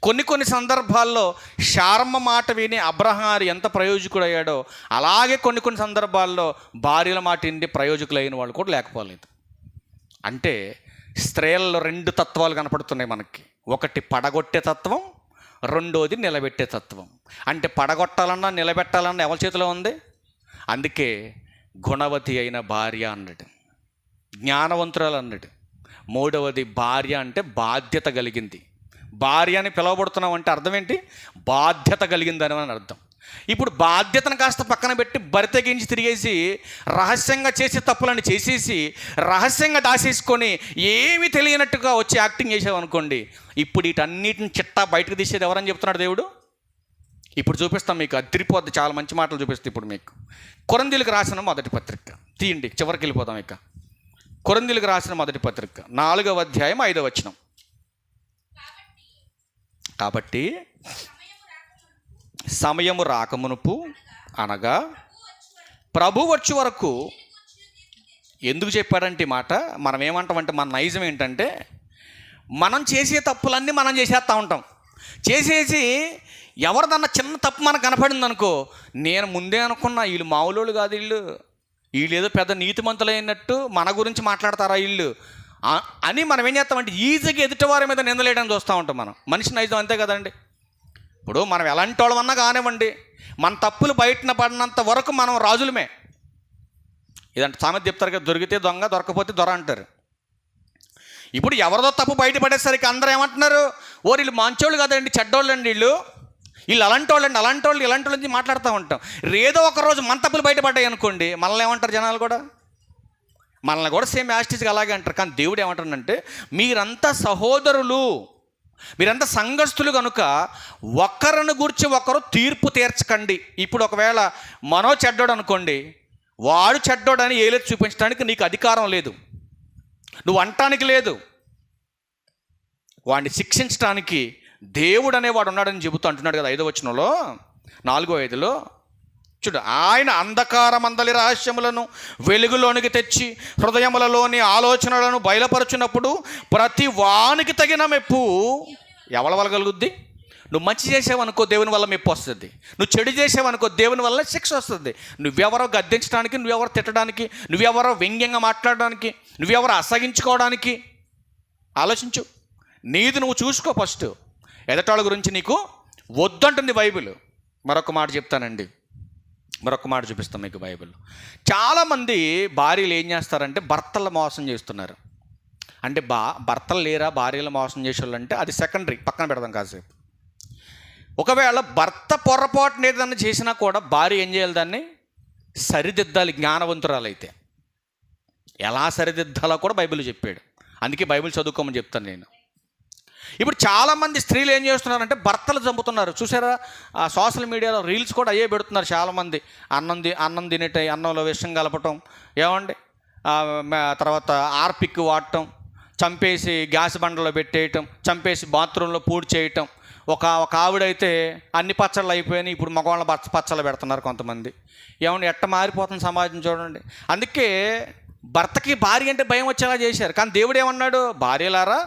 కొన్ని సందర్భాల్లో శారమ్మ మాట విని అబ్రహాం ఎంత ప్రయోజకుడయ్యాడో, అలాగే కొన్ని సందర్భాల్లో భార్యల మాట విని ప్రయోజకులైన వాళ్ళు కూడా లేకపోలేదు. అంటే స్త్రీలలో 2 తత్వాలు కనపడుతున్నాయి మనకి. ఒకటి పడగొట్టే తత్వం, రెండోది నిలబెట్టే తత్వం. అంటే పడగొట్టాలన్నా నిలబెట్టాలన్నా ఎవరి చేతిలో ఉంది? అందుకే గుణవతి అయిన భార్య అన్నాడు, జ్ఞానవంతురాలు అన్నాడు. మూడవది భార్య అంటే బాధ్యత కలిగింది. భార్య అని పిలువబడుతున్నాం అంటే అర్థం ఏంటి? బాధ్యత కలిగిందని అని అర్థం. ఇప్పుడు బాధ్యతను కాస్త పక్కన పెట్టి బరితెగించి తిరిగేసి రహస్యంగా చేసే తప్పులను చేసేసి రహస్యంగా దాచేసుకొని ఏమీ తెలియనట్టుగా వచ్చి యాక్టింగ్ చేసావనుకోండి, ఇప్పుడు వీటన్నిటిని చిట్టా బయటకు తీసేది ఎవరని చెప్తున్నాడు దేవుడు. ఇప్పుడు చూపిస్తాం మీకు, అదిరిపోద్ది, చాలా మంచి మాటలు చూపిస్తాం ఇప్పుడు మీకు. కొరింథీయులకు రాసిన మొదటి పత్రిక తీయండి, చివరికి వెళ్ళిపోదాం. ఇక కొరింథీయులకు రాసిన మొదటి పత్రిక 4వ అధ్యాయం 5వ వచనం. కాబట్టి సమయము రాకమునుపు, అనగా ప్రభు వచ్చే వరకు. ఎందుకు చెప్పాడంటే ఈ మాట? మనం ఏమంటామంటే, మన నైజం ఏంటంటే, మనం చేసే తప్పులన్నీ మనం చేసేస్తూ ఉంటాం. చేసేసి ఎవరిదన్నా చిన్న తప్పు మనకు కనపడింది అనుకో, నేను ముందే అనుకున్నా వీళ్ళు మామూలు కాదు, వీళ్ళు ఏదో పెద్ద నీతిమంతులైనట్టు మన గురించి మాట్లాడతారా వీళ్ళు అని మనం ఏం చేస్తామంటే ఈజీగా ఎదుటివారి మీద నిందలేయడానికి చూస్తూ ఉంటాం. మనం మనిషి నైజం అంతే కదండి. ఇప్పుడు మనం ఎలాంటి వాళ్ళమన్నా కానివ్వండి, మన తప్పులు బయటన పడినంత వరకు మనం రాజులమే. ఇదంటే సామెత చెప్తారు కదా, దొరికితే దొంగ, దొరకపోతే దొర అంటారు. ఇప్పుడు ఎవరిదో తప్పు బయటపడేసరికి అందరూ ఏమంటున్నారు, ఓ వీళ్ళు మంచోళ్ళు కదండి, చెడ్డోళ్ళు అండి, వీళ్ళు అలాంటి వాళ్ళండి, అలాంటి వాళ్ళు ఇలాంటి వాళ్ళని మాట్లాడుతూ ఉంటాం. ఏదో ఒక రోజు మన తప్పులు బయటపడ్డాయి అనుకోండి, మనల్ని ఏమంటారు జనాలు కూడా, మనల్ని కూడా సేమ్ యాస్టిస్గా అలాగే అంటారు. కానీ దేవుడు ఏమంటాడంటే, మీరంతా సహోదరులు, మీరంతా సంఘస్థులు కనుక ఒకరిని గురించి ఒకరు తీర్పు తీర్చకండి. ఇప్పుడు ఒకవేళ మనో చెడ్డోడు అనుకోండి, వాడు చెడ్డోడని ఏలెత్తి చూపించడానికి నీకు అధికారం లేదు, నువ్వు అంటానికి లేదు. వాడిని శిక్షించడానికి దేవుడు అనేవాడు ఉన్నాడని చెబుతూ అంటున్నాడు కదా 5వ వచనంలో, 4:5 చూడు. ఆయన అంధకారమందలి రహస్యములను వెలుగులోనికి తెచ్చి హృదయములలోని ఆలోచనలను బయలుపరుచున్నప్పుడు ప్రతి వానికి తగిన మెప్పు ఎవరి వల్ల కలుగుద్ది? నువ్వు మంచి చేసావనుకో దేవుని వల్ల మెప్పు వస్తుంది, నువ్వు చెడు చేసావనుకో దేవుని వల్ల శిక్ష వస్తుంది. నువ్వెవరో గద్దించడానికి, నువ్వెవరో తిట్టడానికి, నువ్వెవరో వ్యంగ్యంగా మాట్లాడడానికి, నువ్వెవరో అసహించుకోవడానికి ఆలోచించు. నీది నువ్వు చూసుకో ఫస్ట్. ఎదటాళ్ళ గురించి నీకు వద్దంటుంది బైబిల్. మరొక మాట చెప్తానండి, మరొక మాట చూపిస్తాం మీకు బైబిల్. చాలామంది భార్యలు ఏం చేస్తారంటే భర్తలు మోసం చేస్తున్నారు. అంటే భర్తలు లేరా భార్యలు మోసం చేసేవాళ్ళు అంటే అది సెకండరీ, పక్కన పెడదాం కాసేపు. ఒకవేళ భర్త పొరపాటున ఏదన్నా చేసినా కూడా భార్య ఏం చేయాలి? దాన్ని సరిదిద్దాలి. జ్ఞానవంతురాలైతే ఎలా సరిదిద్దాలో కూడా బైబిల్ చెప్పాడు. అందుకే బైబిల్ చదువుకోమని చెప్తాను నేను. ఇప్పుడు చాలామంది స్త్రీలు ఏం చేస్తున్నారంటే భర్తలు చంపుతున్నారు. చూసారా? ఆ సోషల్ మీడియాలో రీల్స్ కూడా అయ్యే పెడుతున్నారు చాలామంది. అన్నం తినేటై అన్నంలో విషం కలపటం, ఏమండి, తర్వాత ఆర్పిక్ వాడటం, చంపేసి గ్యాస్ బండలో పెట్టేయటం, చంపేసి బాత్రూంలో పూడి చేయటం. ఒక ఆవిడైతే అన్ని పచ్చళ్ళు అయిపోయినాయి, ఇప్పుడు మగవాళ్ళ పచ్చళ్ళు పెడుతున్నారు కొంతమంది. ఏమండి, ఎట్ట మారిపోతుంది సమాజం చూడండి. అందుకే భర్తకి భార్య అంటే భయం వచ్చేలా చేశారు. కానీ దేవుడు ఏమన్నాడు? భార్యలారా,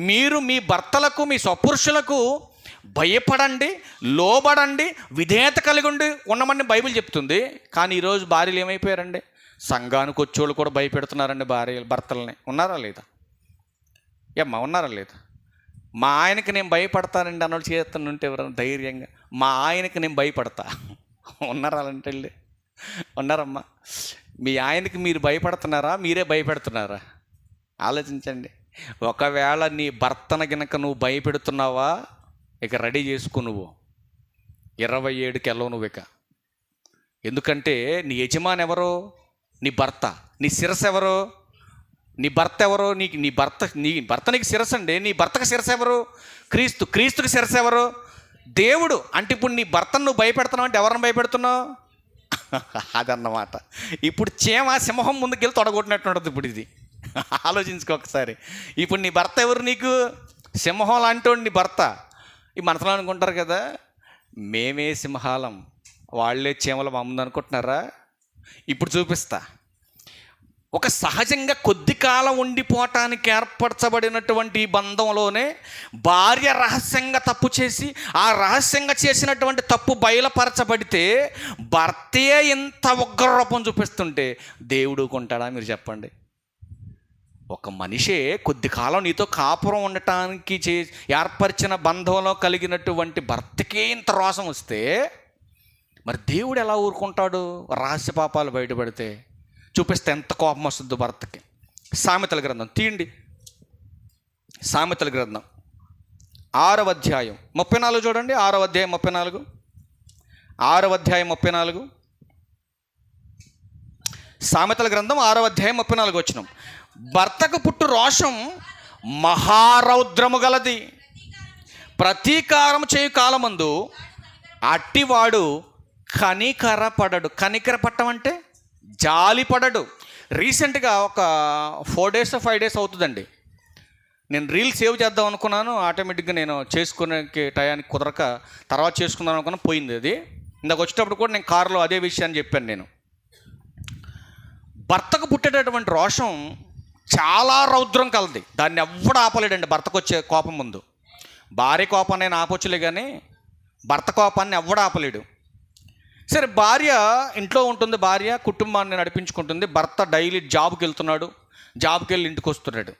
మీరు మీ భర్తలకు, మీ స్వపురుషులకు భయపడండి, లోబడండి, విధేయత కలిగి ఉండమని బైబిల్ చెప్తుంది. కానీ ఈరోజు భార్యలు ఏమైపోయారండి? సంఘానికి వచ్చేవాళ్ళు కూడా భయపెడుతున్నారండి భర్తలని. ఉన్నారా లేదా? ఏమ్మా, ఉన్నారా లేదా? మా ఆయనకి నేను భయపడతానండి అన్నోళ్ళు చేస్తుంటే ఎవరైనా ధైర్యంగా, మా ఆయనకి నేను భయపడతా ఉన్నారా అంటే? ఉన్నారమ్మా? మీ ఆయనకి మీరు భయపడుతున్నారా, మీరే భయపెడుతున్నారా? ఆలోచించండి. ఒకవేళ నీ భర్తను గనక నువ్వు భయపెడుతున్నావా, ఇక రెడీ చేసుకో. నువ్వు 27కి వెళ్ళవు నువ్వు ఇక. ఎందుకంటే నీ యజమాని ఎవరో? నీ భర్త. నీ శిరస్సు ఎవరో? నీ భర్త ఎవరో? నీ భర్త నీకు శిరస్సు అండి. నీ భర్తకు శిరస్సు ఎవరు? క్రీస్తు. క్రీస్తుకి శిరస్సు ఎవరు? దేవుడు. అంటే ఇప్పుడు నీ భర్తను నువ్వు భయపెడుతున్నావు అంటే ఎవరిని భయపెడుతున్నావు? అదన్నమాట. ఇప్పుడు సింహం ముందుకెళ్ళి తొడగొట్టినట్టు ఉంటుంది ఇప్పుడు ఇది. ఆలోచించుకో ఒకసారి. ఇప్పుడు నీ భర్త ఎవరు? నీకు సింహం లాంటి నీ భర్త. ఈ మనసులో అనుకుంటారు కదా, మేమే సింహాలం, వాళ్ళే చీమల మమ్మల్ని అనుకుంటున్నారా? ఇప్పుడు చూపిస్తా. ఒక సహజంగా కొద్ది కాలం ఉండిపోవటానికి ఏర్పరచబడినటువంటి ఈ బంధంలోనే భార్య రహస్యంగా తప్పు చేసి ఆ రహస్యంగా చేసినటువంటి తప్పు బయలుపరచబడితే భర్తే ఇంత ఉగ్రరూపం చూపిస్తుంటే దేవుడు కొంటాడా? మీరు చెప్పండి. ఒక మనిషే కొద్ది కాలం నీతో కాపురం ఉండటానికి ఏర్పరిచిన బంధంలో కలిగినటువంటి భర్తకే ఇంత రోషం వస్తే మరి దేవుడు ఎలా ఊరుకుంటాడు? రహస్య పాపాలు బయటపడితే చూపిస్తే ఎంత కోపం వస్తుందో భర్తకి. సామెతల గ్రంథం తీయండి. సామెతల గ్రంథం 6వ అధ్యాయం 34 చూడండి. 6వ అధ్యాయం 34. 6వ అధ్యాయం 34. సామెతల గ్రంథం 6వ అధ్యాయం 34 వచనం. భర్తకు పుట్టు రోషం మహారౌద్రము గలది, ప్రతీకారం చేయు కాలమందు అట్టివాడు కనికరపడడు. కనికరపడటం అంటే జాలిపడడు. రీసెంట్గా ఒక 4 days 5 days అవుతుందండి, నేను రీల్ సేవ్ చేద్దాం అనుకున్నాను. ఆటోమేటిక్గా నేను చేసుకునే టయానికి కుదరక తర్వాత చేసుకుందాం అనుకున్నా, పోయింది అది. ఇందాక వచ్చేటప్పుడు కూడా నేను కారులో అదే విషయాన్ని చెప్పాను. నేను భర్తకు పుట్టేటటువంటి రోషం చాలా రౌద్రం కలది. దాన్ని ఎవ్వడు ఆపలేడండి. భర్తకు వచ్చే కోపం ముందు భార్య కోపాన్ని నేను ఆపొచ్చులే, కానీ భర్త కోపాన్ని ఎవ్వడు ఆపలేడు. సరే, భార్య ఇంట్లో ఉంటుంది, భార్య కుటుంబాన్ని నడిపించుకుంటుంది. భర్త డైలీ జాబ్కి వెళ్తున్నాడు, జాబ్కి వెళ్ళి ఇంటికి వస్తున్నాడు.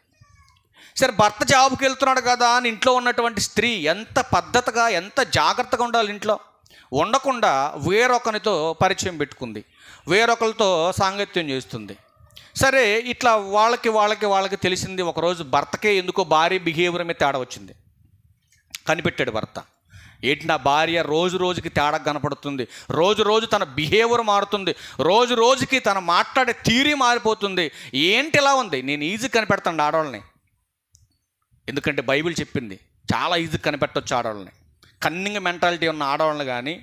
సరే, భర్త జాబ్కి వెళ్తున్నాడు కదా అని ఇంట్లో ఉన్నటువంటి స్త్రీ ఎంత పద్ధతిగా, ఎంత జాగ్రత్తగా ఉండాలి. ఇంట్లో ఉండకుండా వేరొకరితో పరిచయం పెట్టుకుంది, వేరొకరితో సాంగత్యం చేస్తుంది. సరే, ఇట్లా వాళ్ళకి తెలిసింది. ఒకరోజు భర్తకే ఎందుకో భార్య బిహేవియర్ మీద తేడా వచ్చింది. కనిపెట్టాడు భర్త. ఏంటి, నా భార్య రోజుకి తేడా కనపడుతుంది, రోజు తన బిహేవియర్ మారుతుంది, రోజుకి తన మాట్లాడే తీరి మారిపోతుంది. ఏంటి ఇలా ఉంది? నేను ఈజీ కనిపెడతాను ఆడవాళ్ళని. ఎందుకంటే బైబిల్ చెప్పింది చాలా ఈజీ కనిపెట్టవచ్చు ఆడవాళ్ళని. కన్నింగ్ మెంటాలిటీ ఉన్న ఆడవాళ్ళని కానీ,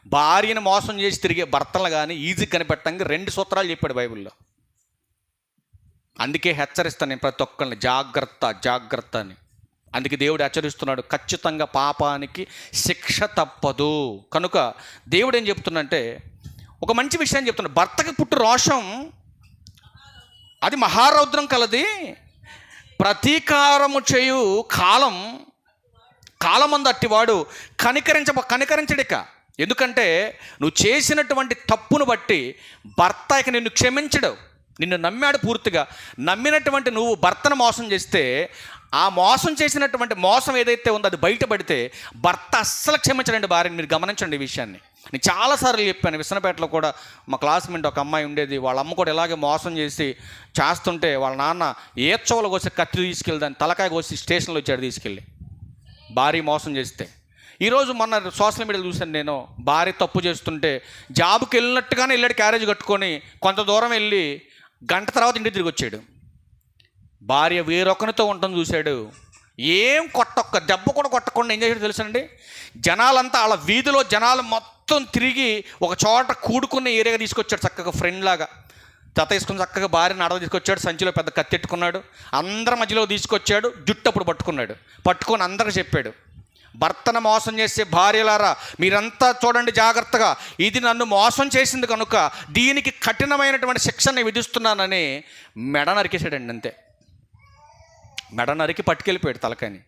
భార్యను మోసం చేసి తిరిగే భర్తలు కానీ ఈజీ కనిపెట్టడానికి 2 సూత్రాలు చెప్పాడు బైబిల్లో. అందుకే హెచ్చరిస్తాను నేను ప్రతి ఒక్కరిని, జాగ్రత్త జాగ్రత్త అని. అందుకే దేవుడు హెచ్చరిస్తున్నాడు, ఖచ్చితంగా పాపానికి శిక్ష తప్పదు. కనుక దేవుడు ఏం చెప్తున్నంటే ఒక మంచి విషయం చెప్తున్నాడు. భర్తకి పుట్టు రోషం అది మహారౌద్రం కలది, ప్రతీకారము చేయు కాలమందు అట్టివాడు కనికరించడిక. ఎందుకంటే నువ్వు చేసినటువంటి తప్పును బట్టి భర్త ఇక నిన్ను క్షమించడు. నిన్ను నమ్మాడు పూర్తిగా. నమ్మినటువంటి నువ్వు భర్తను మోసం చేస్తే, ఆ మోసం చేసినటువంటి మోసం ఏదైతే ఉందో అది బయటపడితే భర్త అస్సలు క్షమించడండి భార్యని. మీరు గమనించండి ఈ విషయాన్ని. నేను చాలాసార్లు చెప్పాను. విసనపేటలో కూడా మా క్లాస్మేట్ ఒక అమ్మాయి ఉండేది. వాళ్ళ అమ్మ కూడా ఇలాగే మోసం చేస్తుంటే వాళ్ళ నాన్న ఏడ్చవలు కోసి కత్తి తీసుకెళ్ళి దాన్ని తలకాయ కోసి స్టేషన్లో వచ్చాడు తీసుకెళ్ళి, భార్య మోసం చేస్తే. ఈరోజు మొన్న సోషల్ మీడియాలో చూశాను నేను, భార్య తప్పు చేస్తుంటే జాబ్కి వెళ్ళినట్టుగానే వెళ్ళాడు, క్యారేజ్ కట్టుకొని కొంత దూరం వెళ్ళి గంట తర్వాత ఇంటికి తిరిగి వచ్చాడు. భార్య వేరొకరితో ఉండటం చూశాడు. ఏం ఒక్క దెబ్బ కూడా కొట్టకుండా ఏం చేశాడు తెలుసండి, జనాలంతా వాళ్ళ వీధిలో జనాలు మొత్తం తిరిగి ఒక చోట కూడుకున్న ఏరియాగా తీసుకొచ్చాడు. చక్కగా ఫ్రెండ్ లాగా జత వేసుకుని చక్కగా భార్యను అడవ తీసుకొచ్చాడు. సంచిలో పెద్ద కత్తెట్టుకున్నాడు. అందరి మధ్యలో తీసుకొచ్చాడు. జుట్టు అప్పుడు పట్టుకొని అందరికి చెప్పాడు, భర్తను మోసం చేసే భార్యలారా మీరంతా చూడండి జాగ్రత్తగా, ఇది నన్ను మోసం చేసింది కనుక దీనికి కఠినమైనటువంటి శిక్షని విధిస్తున్నానని మెడ నరికేశాడండి. అంతే, మెడ నరికి పట్టుకెళ్ళిపోయాడు తలకాని.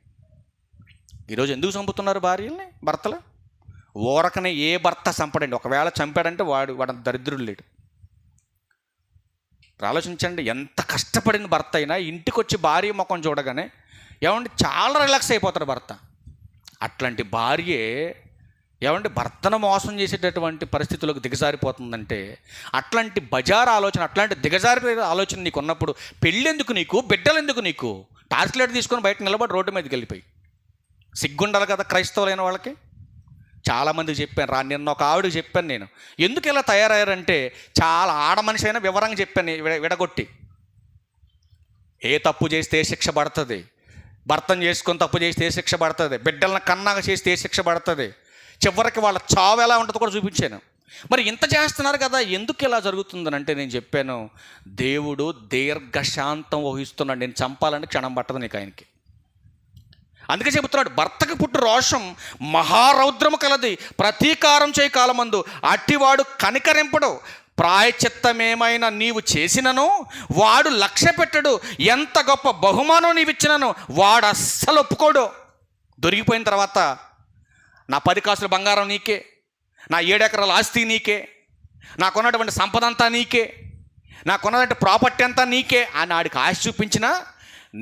ఈరోజు ఎందుకు చంపుతున్నారు భార్యల్ని భర్తలు? ఊరకనే ఏ భర్త చంపడండి. ఒకవేళ చంపాడంటే వాడు దరిద్రుడు లేడు. ఆలోచించండి, ఎంత కష్టపడిన భర్త అయినా ఇంటికి వచ్చి భార్య ముఖం చూడగానే ఏమంటే చాలా రిలాక్స్ అయిపోతాడు భర్త. అట్లాంటి భార్యే ఏమంటే భర్తను మోసం చేసేటటువంటి పరిస్థితులకు దిగజారిపోతుందంటే, అట్లాంటి బజార్ ఆలోచన, అట్లాంటి దిగజారి ఆలోచన నీకు ఉన్నప్పుడు పెళ్ళెందుకు నీకు, బిడ్డలెందుకు నీకు? టార్చ్ లైట్ తీసుకొని బయట నిలబడి రోడ్డు మీదకి వెళ్ళిపోయి సిగ్గుండాలి కదా క్రైస్తవులైన వాళ్ళకి. చాలామందికి చెప్పాను నిన్న ఒక ఆవిడకి చెప్పాను నేను, ఎందుకు ఇలా తయారయ్యారంటే చాలా ఆడ మనిషి అయినా వివరంగా చెప్పాను విడగొట్టి. ఏ తప్పు చేస్తే ఏ శిక్ష పడుతుంది, భర్తను చేసుకొని తప్పు చేస్తే ఏ శిక్ష పడుతుంది, బిడ్డలను కన్నాగా చేస్తే ఏ శిక్ష పడుతుంది, చివరికి వాళ్ళ చావు ఎలా ఉంటుందో కూడా చూపించాను. మరి ఇంత చేస్తున్నారు కదా, ఎందుకు ఇలా జరుగుతుందని అంటే నేను చెప్పాను, దేవుడు దీర్ఘశాంతం వహిస్తున్నాడు. నేను చంపాలని క్షణం పట్టదు నీకు ఆయనకి. అందుకే చెబుతున్నాడు, భర్తకు పుట్టు రోషం మహారౌద్రము కలది, ప్రతీకారం చేయ కాలమందు అట్టివాడు కనికరింపడు. ప్రాయచిత్తమేమైనా నీవు చేసినను వాడు లక్ష్య పెట్టడు, ఎంత గొప్ప బహుమానం నీవిచ్చినను వాడు అస్సలు ఒప్పుకోడు. దొరికిపోయిన తర్వాత నా 10 కాసుల బంగారం నీకే, నా 7 ఎకరాల ఆస్తి నీకే, నాకున్నటువంటి సంపద అంతా నీకే, నాకున్నటువంటి ప్రాపర్టీ అంతా నీకే అని ఆడికి ఆశ చూపించినా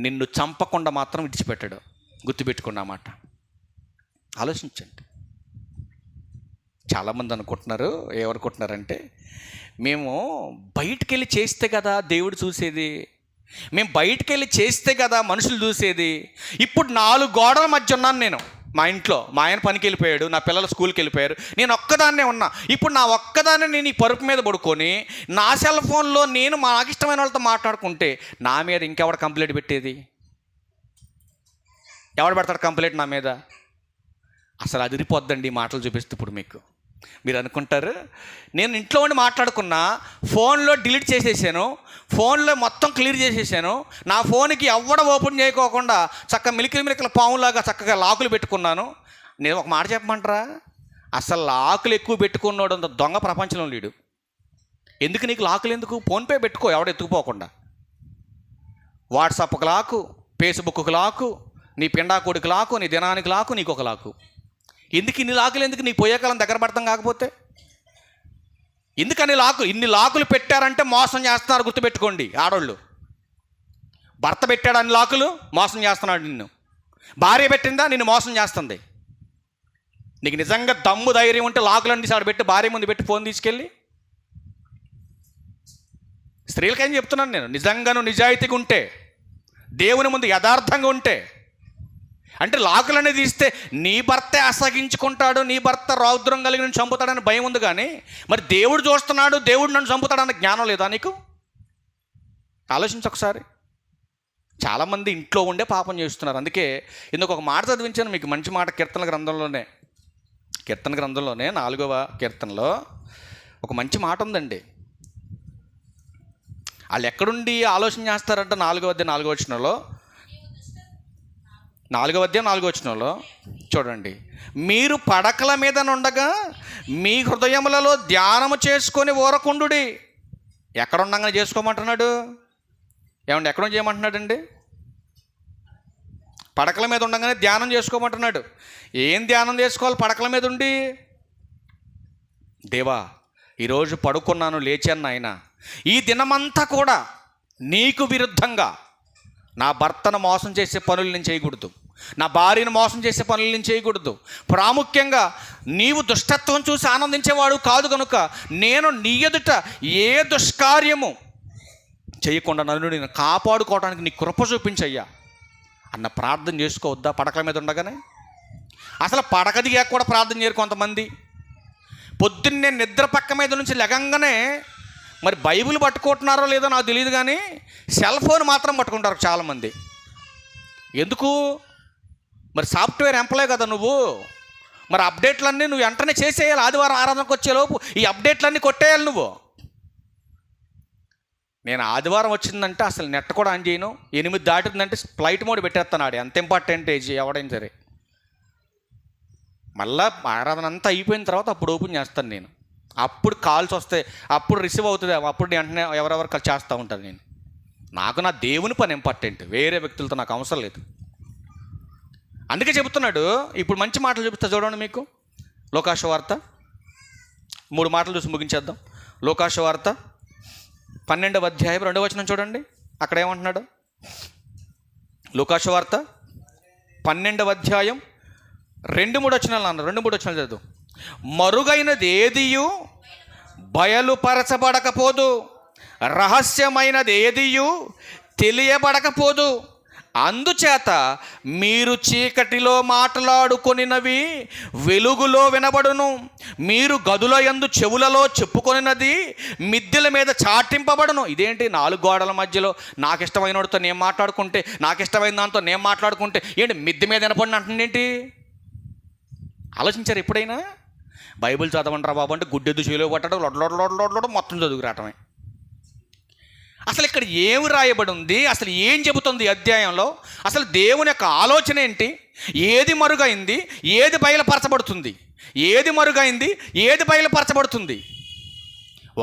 నిన్ను చంపకుండా మాత్రం విడిచిపెట్టాడు. గుర్తుపెట్టుకున్న మాట ఆలోచించండి. చాలామంది అనుకుంటున్నారు, ఏమనుకుంటున్నారంటే మేము బయటికి వెళ్ళి చేస్తే కదా దేవుడు చూసేది, మేము బయటికి వెళ్ళి చేస్తే కదా మనుషులు చూసేది. ఇప్పుడు 4 గోడల మధ్య ఉన్నాను నేను. మా ఇంట్లో మా ఆయన పనికి వెళ్ళిపోయాడు, నా పిల్లలు స్కూల్కి వెళ్ళిపోయారు, నేను ఒక్కదాన్నే ఉన్నా. ఇప్పుడు నా ఒక్కదాన్నే నేను ఈ పరుపు మీద పడుకొని నా సెల్ ఫోన్లో నేను నాకు ఇష్టమైన వాళ్ళతో మాట్లాడుకుంటే నా మీద ఇంకెవడ కంప్లైంట్ పెట్టేది? ఎవడు పెడతాడు కంప్లైంట్ నా మీద? అసలు అదిరిపోద్దండి ఈ మాటలు చూపిస్తే. ఇప్పుడు మీరు అనుకుంటారు నేను ఇంట్లో ఉండి మాట్లాడుకున్నా, ఫోన్లో డిలీట్ చేసేసాను, ఫోన్లో మొత్తం క్లియర్ చేసేసాను, నా ఫోన్కి ఎవడ ఓపెన్ చేయకోకుండా చక్కగా మిలికిల పాములాగా చక్కగా లాకులు పెట్టుకున్నాను. నేను ఒక మాట చెప్పమంటారా, అసలు లాకులు ఎక్కువ పెట్టుకున్నాడు అంత దొంగ ప్రపంచంలో లేడు. ఎందుకు నీకు లాకులు ఎందుకు? ఫోన్పే పెట్టుకో, ఎవడ ఎత్తుకుపోకుండా. వాట్సాప్కి లాకు, ఫేస్బుక్కి లాకు, నీ పిండాకోడికి లాకు, నీ దినానికి లాకు, నీకు ఒక లాకు. ఎందుకు ఇన్ని లాకులు? ఎందుకు నీ పోయే కాలం దగ్గర పడతాం కాకపోతే? ఎందుకని ఇన్ని లాకులు పెట్టారంటే మోసం చేస్తున్నారు. గుర్తుపెట్టుకోండి ఆడోళ్ళు. భర్త పెట్టాడు అన్ని లాకులు, మోసం చేస్తున్నాడు నిన్ను. భార్య పెట్టిందా, నిన్ను మోసం చేస్తుంది. నీకు నిజంగా దమ్ము ధైర్యం ఉంటే లాకులన్నీ సాడు పెట్టి భార్య ముందు పెట్టి ఫోన్ తీసుకెళ్ళి. స్త్రీలకేం చెప్తున్నాను నేను, నిజంగా నువ్వు నిజాయితీగా ఉంటే, దేవుని ముందు యథార్థంగా ఉంటే, అంటే లాకులన్నీ తీస్తే నీ భర్తే అసహించుకుంటాడు, నీ భర్త రౌద్రం కలిగి నన్ను చంపుతాడని భయం ఉంది. కానీ మరి దేవుడు చూస్తున్నాడు, దేవుడు నన్ను చంపుతాడన్న జ్ఞానం లేదా నీకు? ఆలోచించు ఒకసారి. చాలామంది ఇంట్లో ఉండే పాపం చేస్తున్నారు. అందుకే ఇందుకు ఒక మాట చదివించాను మీకు, మంచి మాట, కీర్తనల గ్రంథంలోనే. కీర్తన గ్రంథంలోనే 4వ కీర్తనలో ఒక మంచి మాట ఉందండి. వాళ్ళు ఎక్కడుండి ఆలోచన చేస్తారంట 4వ అధ్యాయం 4వ వచనంలో, 4వ అధ్యాయం 4వ వచనంలో చూడండి, మీరు పడకల మీద నుండగా మీ హృదయములలో ధ్యానము చేసుకొని ఊరకుండుడి. ఎక్కడ ఉండగానే చేసుకోమంటున్నాడు? ఏమండి ఎక్కడ చేయమంటున్నాడండి? పడకల మీద ఉండగానే ధ్యానం చేసుకోమంటున్నాడు. ఏం ధ్యానం చేసుకోవాలి పడకల మీద ఉండి? దేవా, ఈరోజు పడుకున్నాను, లేచాను నాయన, ఈ దినమంతా కూడా నీకు విరుద్ధంగా నా భర్తను మోసం చేసే పనులు నేను చేయకూడదు, నా భార్యను మోసం చేసే పనులు నేను చేయకూడదు. ప్రాముఖ్యంగా నీవు దుష్టత్వం చూసి ఆనందించేవాడు కాదు కనుక నేను నీ ఎదుట ఏ దుష్కార్యము చేయకుండా నన్ను నేను కాపాడుకోవడానికి నీ కృప చూపించయ్యా అన్న ప్రార్థన చేసుకోవద్దా పడకల మీద ఉండగానే? అసలు పడక దిగాక కూడా ప్రార్థన చేయరు కొంతమంది. పొద్దున్నే నిద్ర పక్క మీద నుంచి లెగంగానే మరి బైబిల్ పట్టుకుంటున్నారో లేదో నాకు తెలియదు, కానీ సెల్ ఫోన్ మాత్రం పట్టుకుంటారు చాలామంది. ఎందుకు? మరి సాఫ్ట్వేర్ ఎంప్లాయ్ కదా నువ్వు, మరి అప్డేట్లన్నీ నువ్వు వెంటనే చేసేయాలి. ఆదివారం ఆరాధనకు వచ్చేలోపు ఈ అప్డేట్లన్నీ కొట్టేయాలి నువ్వు. నేను ఆదివారం వచ్చిందంటే అసలు నెట్ కూడా ఆన్ చేయను, 8 దాటిందంటే ఫ్లైట్ మోడ్ పెట్టేస్తాను. ఆడి అంత ఇంపార్టెంట్ ఎవడైనా సరే. మళ్ళీ ఆరాధన అంతా అయిపోయిన తర్వాత అప్పుడు ఓపెన్ చేస్తాను నేను. అప్పుడు కాల్స్ వస్తాయి, అప్పుడు రిసీవ్ అవుతుంది, అప్పుడు వెంటనే ఎవరెవరు చేస్తూ ఉంటాను నేను. నాకు నా దేవుని పని ఇంపార్టెంట్, వేరే వ్యక్తులతో నాకు అవసరం లేదు. అందుకే చెబుతున్నాడు. ఇప్పుడు మంచి మాటలు చూపిస్తా చూడండి మీకు. లోకాసు వార్త 3 మాటలు చూసి ముగించేద్దాం. లోకాసు వార్త 12వ అధ్యాయం 2వ వచనం చూడండి. అక్కడ ఏమంటున్నాడు? లోకాసు వార్త 12వ అధ్యాయం 2-3 వచనాలు అన్నారు. 2-3 వచనాలు చదువు. మరుగైనది ఏదియు బయలుపరచబడకపోదు, రహస్యమైనది ఏదియు తెలియబడకపోదు. అందుచేత మీరు చీకటిలో మాట్లాడుకొనినవి వెలుగులో వినబడును, మీరు గదుల యందు చెవులలో చెప్పుకొనినది మిద్దెల మీద చాటింపబడును. ఇదేంటి? 4 గోడల మధ్యలో నాకు ఇష్టమైన వాడితో నేను మాట్లాడుకుంటే, నాకు ఇష్టమైన దాంతో నేను మాట్లాడుకుంటే ఏంటి మిద్దె మీద వినపడిన అంటుందేంటి? ఆలోచించారు ఎప్పుడైనా? బైబిల్ చదవండిరా బాబు అంటే గుడ్డెద్దు చేలో పట్టడం, లొడ్లోడ్లోడ్లోడ్లోడ్ మొత్తం చదువుకు రావటమే. అసలు ఇక్కడ ఏమి రాయబడి ఉంది? అసలు ఏం చెబుతుంది ఈ అధ్యాయంలో? అసలు దేవుని యొక్క ఆలోచన ఏంటి? ఏది మరుగైంది, ఏది బయలుపరచబడుతుంది? ఏది మరుగైంది, ఏది బయలుపరచబడుతుంది?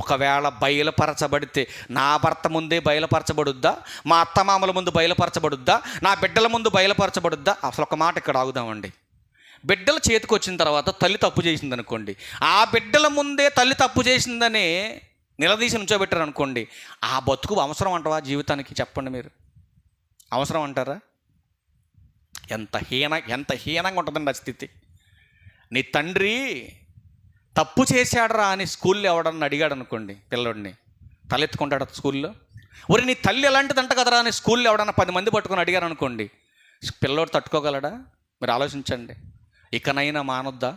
ఒకవేళ బయలుపరచబడితే నా భర్త ముందే బయలుపరచబడుద్దా? మా అత్తమామల ముందు బయలుపరచబడుద్దా? నా బిడ్డల ముందు బయలుపరచబడుద్దా? అసలు ఒక మాట ఇక్కడ ఆగుదామండి. బిడ్డల చేతికి వచ్చిన తర్వాత తల్లి తప్పు చేసింది అనుకోండి, ఆ బిడ్డల ముందే తల్లి తప్పు చేసిందని నిలదీసి నుంచోబెట్టారు అనుకోండి, ఆ బతుకు అవసరం అంటావా జీవితానికి? చెప్పండి మీరు, అవసరం అంటారా? ఎంత హీనంగా ఉంటుందండి ఆ స్థితి. నీ తండ్రి తప్పు చేశాడరా అని స్కూల్లో ఎవడన్నా అడిగాడు అనుకోండి, పిల్లోడిని తలెత్తుకుంటాడు స్కూల్లో. ఒరి నీ తల్లి ఎలాంటిదంట కదరా అని స్కూల్లో ఎవడన్నా 10 మంది పట్టుకొని అడిగారు అనుకోండి, పిల్లోడు తట్టుకోగలడా? మీరు ఆలోచించండి. ఇకనైనా మానొద్దా?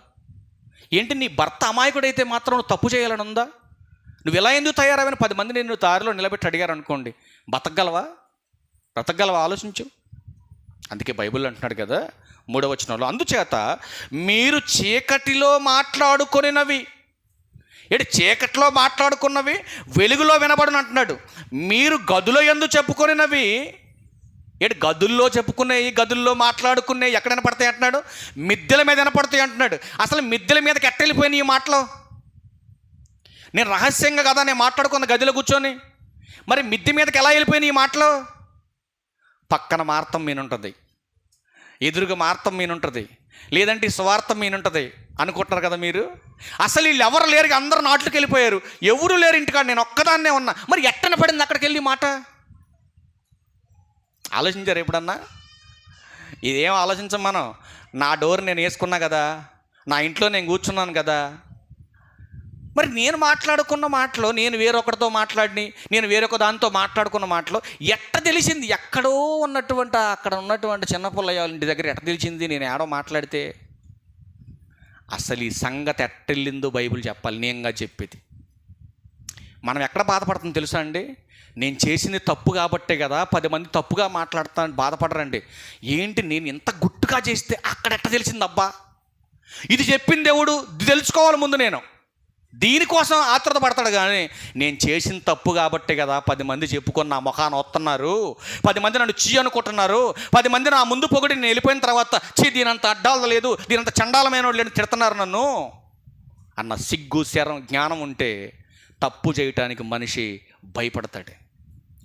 ఏంటి నీ భర్త అమాయకుడైతే మాత్రం నువ్వు తప్పు చేయాలని ఉందా? నువ్వు ఎలా ఎందుకు తయారవని 10 మంది నిన్ను దారిలో నిలబెట్టి అడిగారు అనుకోండి, బ్రతకగలవా? ఆలోచించు. అందుకే బైబిల్ అంటున్నాడు కదా 3వ వచనంలో, అందుచేత మీరు చీకటిలో మాట్లాడుకొనినవి, ఏంటి చీకటిలో మాట్లాడుకున్నవి వెలుగులో వినబడును అంటున్నాడు. మీరు గదుల యందు చెప్పుకొనినవి, ఏంటి గదుల్లో చెప్పుకునేవి, గదుల్లో మాట్లాడుకునేవి ఎక్కడ వినపడతాయి అంటున్నాడు? మిద్దెల మీద వినపడతాయి అంటున్నాడు. అసలు మిద్దెల మీదకి ఎట్ట వెళ్ళిపోయినాయి ఈ మాటలు? నేను రహస్యంగా కదా నేను మాట్లాడుకున్న గదిలో కూర్చొని, మరి మిద్దె మీదకి ఎలా వెళ్ళిపోయినాయి ఈ మాటలు? పక్కన మార్తం మీనుంటుంది, ఎదురుగా మార్తం మీనుంటుంది, లేదంటే స్వార్థం మీనుంటుంది అనుకుంటున్నారు కదా మీరు. అసలు వీళ్ళు ఎవరు లేరు, అందరూ నాట్లోకి వెళ్ళిపోయారు, ఎవరు లేరు ఇంటికాడ, నేను ఒక్కదాన్నే ఉన్నా. మరి ఎట్టన పడింది అక్కడికి వెళ్ళి మాట? ఆలోచించారు ఎప్పుడన్నా? ఇదేం ఆలోచించం మనం. నా డోర్ నేను వేసుకున్నా కదా, నా ఇంట్లో నేను కూర్చున్నాను కదా, మరి నేను మాట్లాడుకున్న మాటలో నేను వేరొకరితో మాట్లాడి, నేను వేరొక దాంతో మాట్లాడుకున్న మాటలో ఎట్ట తెలిసింది? ఎక్కడో అక్కడ ఉన్నటువంటి చిన్నపిల్లయ్య వాళ్ళ ఇంటి దగ్గర ఎట్ట తెలిసింది నేను ఏడో మాట్లాడితే? అసలు ఈ సంగతి ఎట్టెళ్ళిందో బైబిల్ చెప్పాలి, నేనుగా చెప్పేది. మనం ఎక్కడ బాధపడుతుందో తెలుసా అండి? నేను చేసింది తప్పు కాబట్టే కదా 10 మంది తప్పుగా మాట్లాడతాను బాధపడరండి. ఏంటి నేను ఇంత గుట్టుగా చేస్తే అక్కడ ఎట్ట తెలిసింది అబ్బా? ఇది చెప్పింది దేవుడు, ఇది తెలుసుకోవాలి ముందు నేను, దీనికోసం ఆత్రుత పడతాడు. కానీ నేను చేసిన తప్పు కాబట్టే కదా 10 మంది చెప్పుకొని నా ముఖాన్ని వస్తున్నారు, 10 మంది నన్ను చీ అనుకుంటున్నారు, 10 మంది నా ముందు పొగిడి నేను వెళ్ళిపోయిన తర్వాత చీ దీనంత అడ్డాలు లేదు, దీనంత చండాలమైన లేని తిడుతున్నారు నన్ను అన్న సిగ్గు శరం జ్ఞానం ఉంటే తప్పు చేయటానికి మనిషి భయపడతాడు.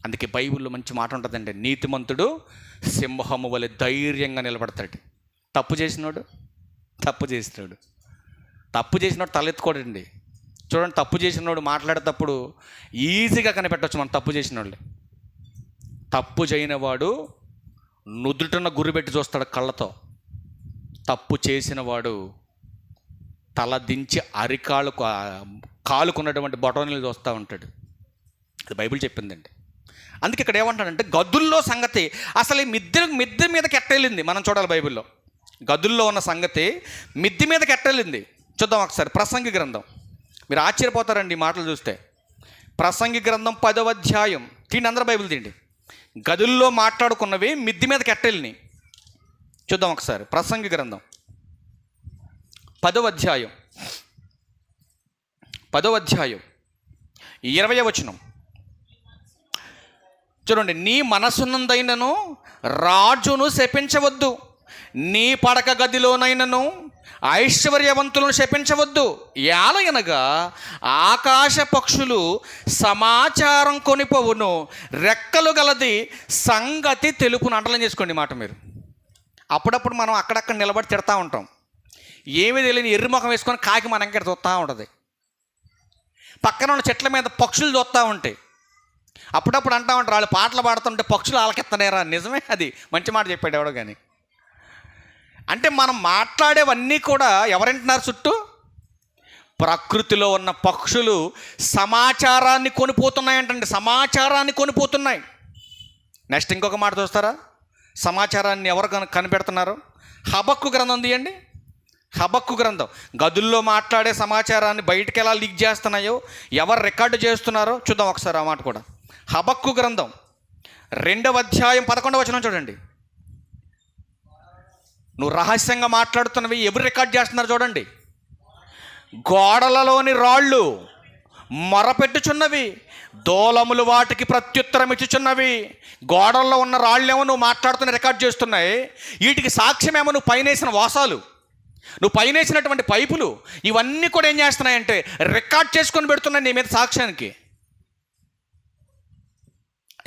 అందుకే బైబిల్లో మంచి మాట ఉంటుందండి, నీతిమంతుడు సింహము వలె ధైర్యంగా నిలబడతాడు. తప్పు చేసినాడు తలెత్తుకోడండి. చూడండి, తప్పు చేసినోడు మాట్లాడేటప్పుడు ఈజీగా కనిపెట్టవచ్చు మనం తప్పు చేసినోళ్ళే. తప్పు చేయనివాడు నుదుటన గురిపెట్టి చూస్తాడు కళ్ళతో, తప్పు చేసిన వాడు తల దించి అరికాళ్ళు కాలుకున్నటువంటి బొటనీళ్ళు చూస్తూ ఉంటాడు. అది బైబిల్ చెప్పిందండి. అందుకే ఇక్కడ ఏమంటాడంటే గదుల్లో సంగతి అసలు ఈ మిద్దె మీదకి ఎట్టెళ్ళింది మనం చూడాలి. బైబిల్లో గదుల్లో ఉన్న సంగతి మిద్దె మీదకి ఎట్టెళ్ళింది. చూద్దాం ఒకసారి ప్రసంగి గ్రంథం. మీరు ఆశ్చర్యపోతారండి ఈ మాటలు చూస్తే. ప్రసంగి గ్రంథం 10వ అధ్యాయం తీండి, అందరూ బైబిల్ తీండి. గదుల్లో మాట్లాడుకున్నవి మిద్దె మీదకి ఎట్టెళ్ళినాయి. చూద్దాం ఒకసారి ప్రసంగి గ్రంథం 10వ అధ్యాయం 20వ వచనం చూడండి. నీ మనసునందైనను రాజును శపించవద్దు, నీ పడక గదిలోనైనను ఐశ్వర్యవంతులను శపించవద్దు. ఏలయనగా ఆకాశ పక్షులు సమాచారం కొనిపోవును, రెక్కలు గలది సంగతి తెలుపును. అంటలం చేసుకోండి మాట మీరు. అప్పుడప్పుడు మనం అక్కడక్కడ నిలబడి తిడతా ఉంటాం. ఏమీ తెలియని ఎర్రి ముఖం వేసుకొని కాకి మన వెంకట చూస్తూ ఉంటుంది. పక్కన ఉన్న చెట్ల మీద పక్షులు చూస్తూ ఉంటాయి. అప్పుడప్పుడు అంటూ ఉంటారు వాళ్ళు పాటలు పాడుతుంటే పక్షులు ఆలకెత్తనేరా. నిజమే, అది మంచి మాట చెప్పాడు ఎవడో. కానీ అంటే మనం మాట్లాడేవన్నీ కూడా ఎవరింటున్నారు చుట్టూ? ప్రకృతిలో ఉన్న పక్షులు సమాచారాన్ని కొనిపోతున్నాయంటండి, సమాచారాన్ని కొనిపోతున్నాయి. నెక్స్ట్ ఇంకొక మాట చూస్తారా, సమాచారాన్ని ఎవరు కనిపెడుతున్నారు? హబక్కు గ్రంథం తీయండి. హబక్కు గ్రంథం. గదుల్లో మాట్లాడే సమాచారాన్ని బయటికి ఎలా లీక్ చేస్తున్నాయో, ఎవరు రికార్డు చేస్తున్నారో చూద్దాం ఒకసారి ఆ మాట కూడా. హబక్కు గ్రంథం 2వ అధ్యాయం 11వ వచనం చూడండి. నువ్వు రహస్యంగా మాట్లాడుతున్నవి ఎవరు రికార్డ్ చేస్తున్నారు చూడండి. గోడలలోని రాళ్ళు మొరపెట్టుచున్నవి, దోలములు వాటికి ప్రత్యుత్తరం ఇచ్చుచున్నవి. గోడల్లో ఉన్న రాళ్ళేమో నువ్వు మాట్లాడుతున్న రికార్డ్ చేస్తున్నాయి, వీటికి సాక్ష్యమేమో నువ్వు పైనేసిన వాసాలు, నువ్వు పైనేసినటువంటి పైపులు, ఇవన్నీ కూడా ఏం చేస్తున్నాయంటే రికార్డ్ చేసుకొని పెడుతున్నాయి నీ మీద సాక్ష్యానికి.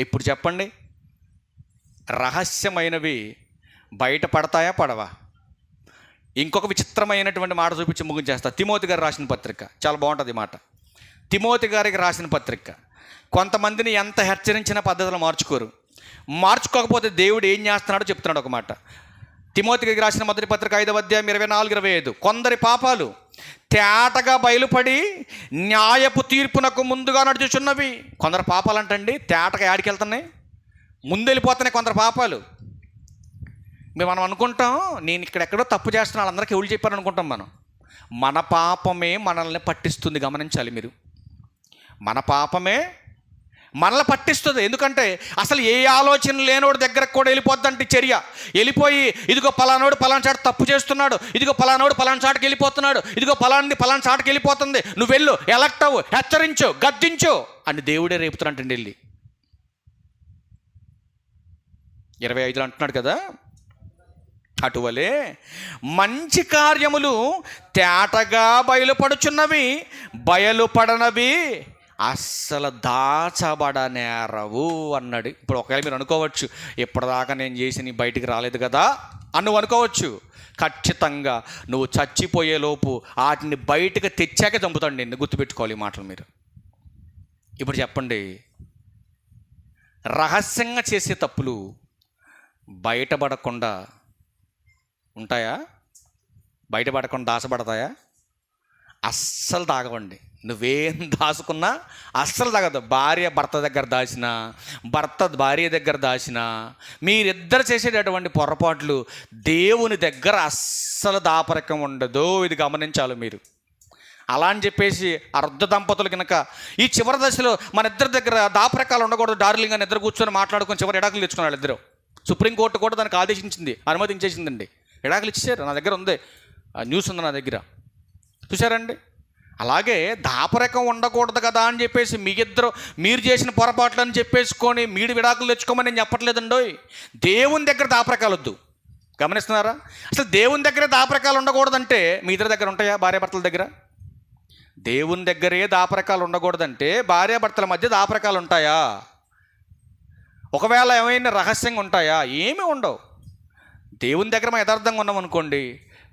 ఇప్పుడు చెప్పండి, రహస్యమైనవి బయట పడతాయా పడవా? ఇంకొక విచిత్రమైనటువంటి మాట చూపించి ముగించేస్తా. తిమోతి గారు రాసిన పత్రిక చాలా బాగుంటుంది మాట. తిమోతి గారికి రాసిన పత్రిక. కొంతమందిని ఎంత హెచ్చరించిన పద్ధతులు మార్చుకోకపోతే దేవుడు ఏం చేస్తున్నాడో చెప్తున్నాడు ఒక మాట. తిమోతికి రాసిన మొదటి పత్రిక 5వ అధ్యాయం 24-25. కొందరి పాపాలు తేటగా బయలుపడి న్యాయపు తీర్పునకు ముందుగా నడుచుచున్నవి. కొందరు పాపాలు అంటండి తేటగా యాడికి వెళ్తున్నాయి, ముందు వెళ్ళిపోతున్నాయి కొందరు పాపాలు. మనం అనుకుంటాం నేను ఇక్కడెక్కడో తప్పు చేస్తున్నా, వాళ్ళందరికీ ఎవరు చెప్పారు అనుకుంటాం మనం. మన పాపమే మనల్ని పట్టిస్తుంది. గమనించాలి మీరు, మన పాపమే మనల్ని పట్టిస్తుంది. ఎందుకంటే అసలు ఏ ఆలోచన లేనోడు దగ్గరకు కూడా వెళ్ళిపోద్దంటే చర్య. వెళ్ళిపోయి ఇదిగో పలానోడు పలానా చాటు తప్పు చేస్తున్నాడు, ఇదిగో పలానోడు పలానా చాటుకి వెళ్ళిపోతున్నాడు, ఇదిగో పలాంది పలానా చాటుకి వెళ్ళిపోతుంది, నువ్వు వెళ్ళు, ఎలక్ట్ అవ్వు, హెచ్చరించు, గద్దించు అని దేవుడే రేపుతున్నట్టండి. వెళ్ళి 25 అంటున్నాడు కదా. అటువలే మంచి కార్యములు తేటగా బయలుపడుచున్నవి, బయలుపడనవి అస్సలు దాచబడనేరవు అన్నాడు. ఇప్పుడు ఒకవేళ మీరు అనుకోవచ్చు ఇప్పటిదాకా నేను చేసి బయటికి రాలేదు కదా అని నువ్వు అనుకోవచ్చు. ఖచ్చితంగా నువ్వు చచ్చిపోయేలోపు వాటిని బయటకు తెచ్చాక చంపుతాడు నిన్ను. గుర్తుపెట్టుకోవాలి ఈ మాటలు మీరు. ఇప్పుడు చెప్పండి, రహస్యంగా చేసే తప్పులు బయటపడకుండా ఉంటాయా? బయటపడకుండా దాచబడతాయా? అస్సలు దాగవండి. నువ్వేం దాచుకున్నా అస్సలు తగదు. భార్య భర్త దగ్గర దాచినా, భర్త భార్య దగ్గర దాచినా, మీరిద్దరు చేసేటటువంటి పొరపాట్లు దేవుని దగ్గర అస్సలు దాపరికం ఉండదు. ఇది గమనించాలి మీరు. అలా అని చెప్పేసి అర్ధ దంపతులు కనుక ఈ చివరి దశలో మన ఇద్దరి దగ్గర దాపరికాలు ఉండకూడదు, డార్లింగ్ అని ఇద్దరు కూర్చొని మాట్లాడుకొని చివరి ఎడాకులు తెచ్చుకున్నారు ఇద్దరు. సుప్రీంకోర్టు కూడా దానికి ఆదేశించింది, అనుమతించేసిందండి. ఎడాకులు ఇచ్చేసారు, నా దగ్గర ఉంది న్యూస్ ఉంది నా దగ్గర, చూసారండి. అలాగే దాపరికం ఉండకూడదు కదా అని చెప్పేసి మీరు చేసిన పొరపాట్లు అని చెప్పేసుకొని మీరు విడాకులు తెచ్చుకోమని నేను చెప్పట్లేదండో. దేవుని దగ్గర దాపరికాలు వద్దు. గమనిస్తున్నారా? అసలు దేవుని దగ్గరే దాపరికాలు ఉండకూడదంటే మీ ఇద్దరి దగ్గర ఉంటాయా? భార్యాభర్తల దగ్గర దేవుని దగ్గరే దాపరికాలు ఉండకూడదంటే భార్యాభర్తల మధ్య దాపరికాలు ఉంటాయా? ఒకవేళ ఏమైనా రహస్యంగా ఉంటాయా? ఏమీ ఉండవు. దేవుని దగ్గర మనం యథార్థంగా ఉన్నాం అనుకోండి,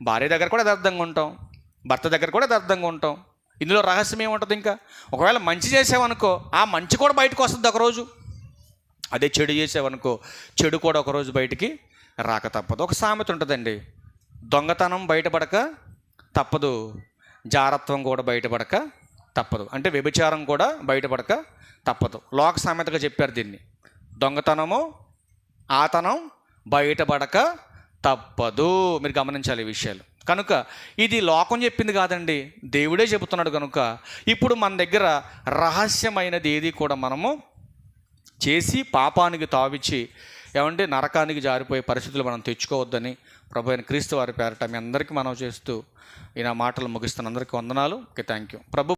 భార్య దగ్గర కూడా యథార్థంగా ఉంటాం, భర్త దగ్గర కూడా యథార్థంగా ఉంటాం. ఇందులో రహస్యం ఏముంటుంది? ఇంకా ఒకవేళ మంచి చేసావనుకో, ఆ మంచి కూడా బయటకు వస్తుంది ఒకరోజు. అదే చెడు చేసావనుకో, చెడు కూడా ఒకరోజు బయటికి రాక తప్పదు. ఒక సామెత ఉంటుందండి, దొంగతనం బయటపడక తప్పదు, జారత్వం కూడా బయటపడక తప్పదు. అంటే వ్యభిచారం కూడా బయటపడక తప్పదు. లోక సామెతగా చెప్పారు దీన్ని. దొంగతనము ఆతనం బయటపడక తప్పదు. మీరు గమనించాలి ఈ విషయాలు. కనుక ఇది లోకం చెప్పింది కాదండి, దేవుడే చెబుతున్నాడు. కనుక ఇప్పుడు మన దగ్గర రహస్యమైనది ఏది కూడా మనము చేసి పాపానికి తావిచ్చి ఏమంటే నరకానికి జారిపోయే పరిస్థితులు మనం తెచ్చుకోవద్దని ప్రభు అయిన క్రీస్తు వారి పేరట మీ అందరికీ మనవి చేస్తూ ఈ నా మాటలు ముగిస్తున్న అందరికీ వందనాలు. Okay, thank you. ప్రభు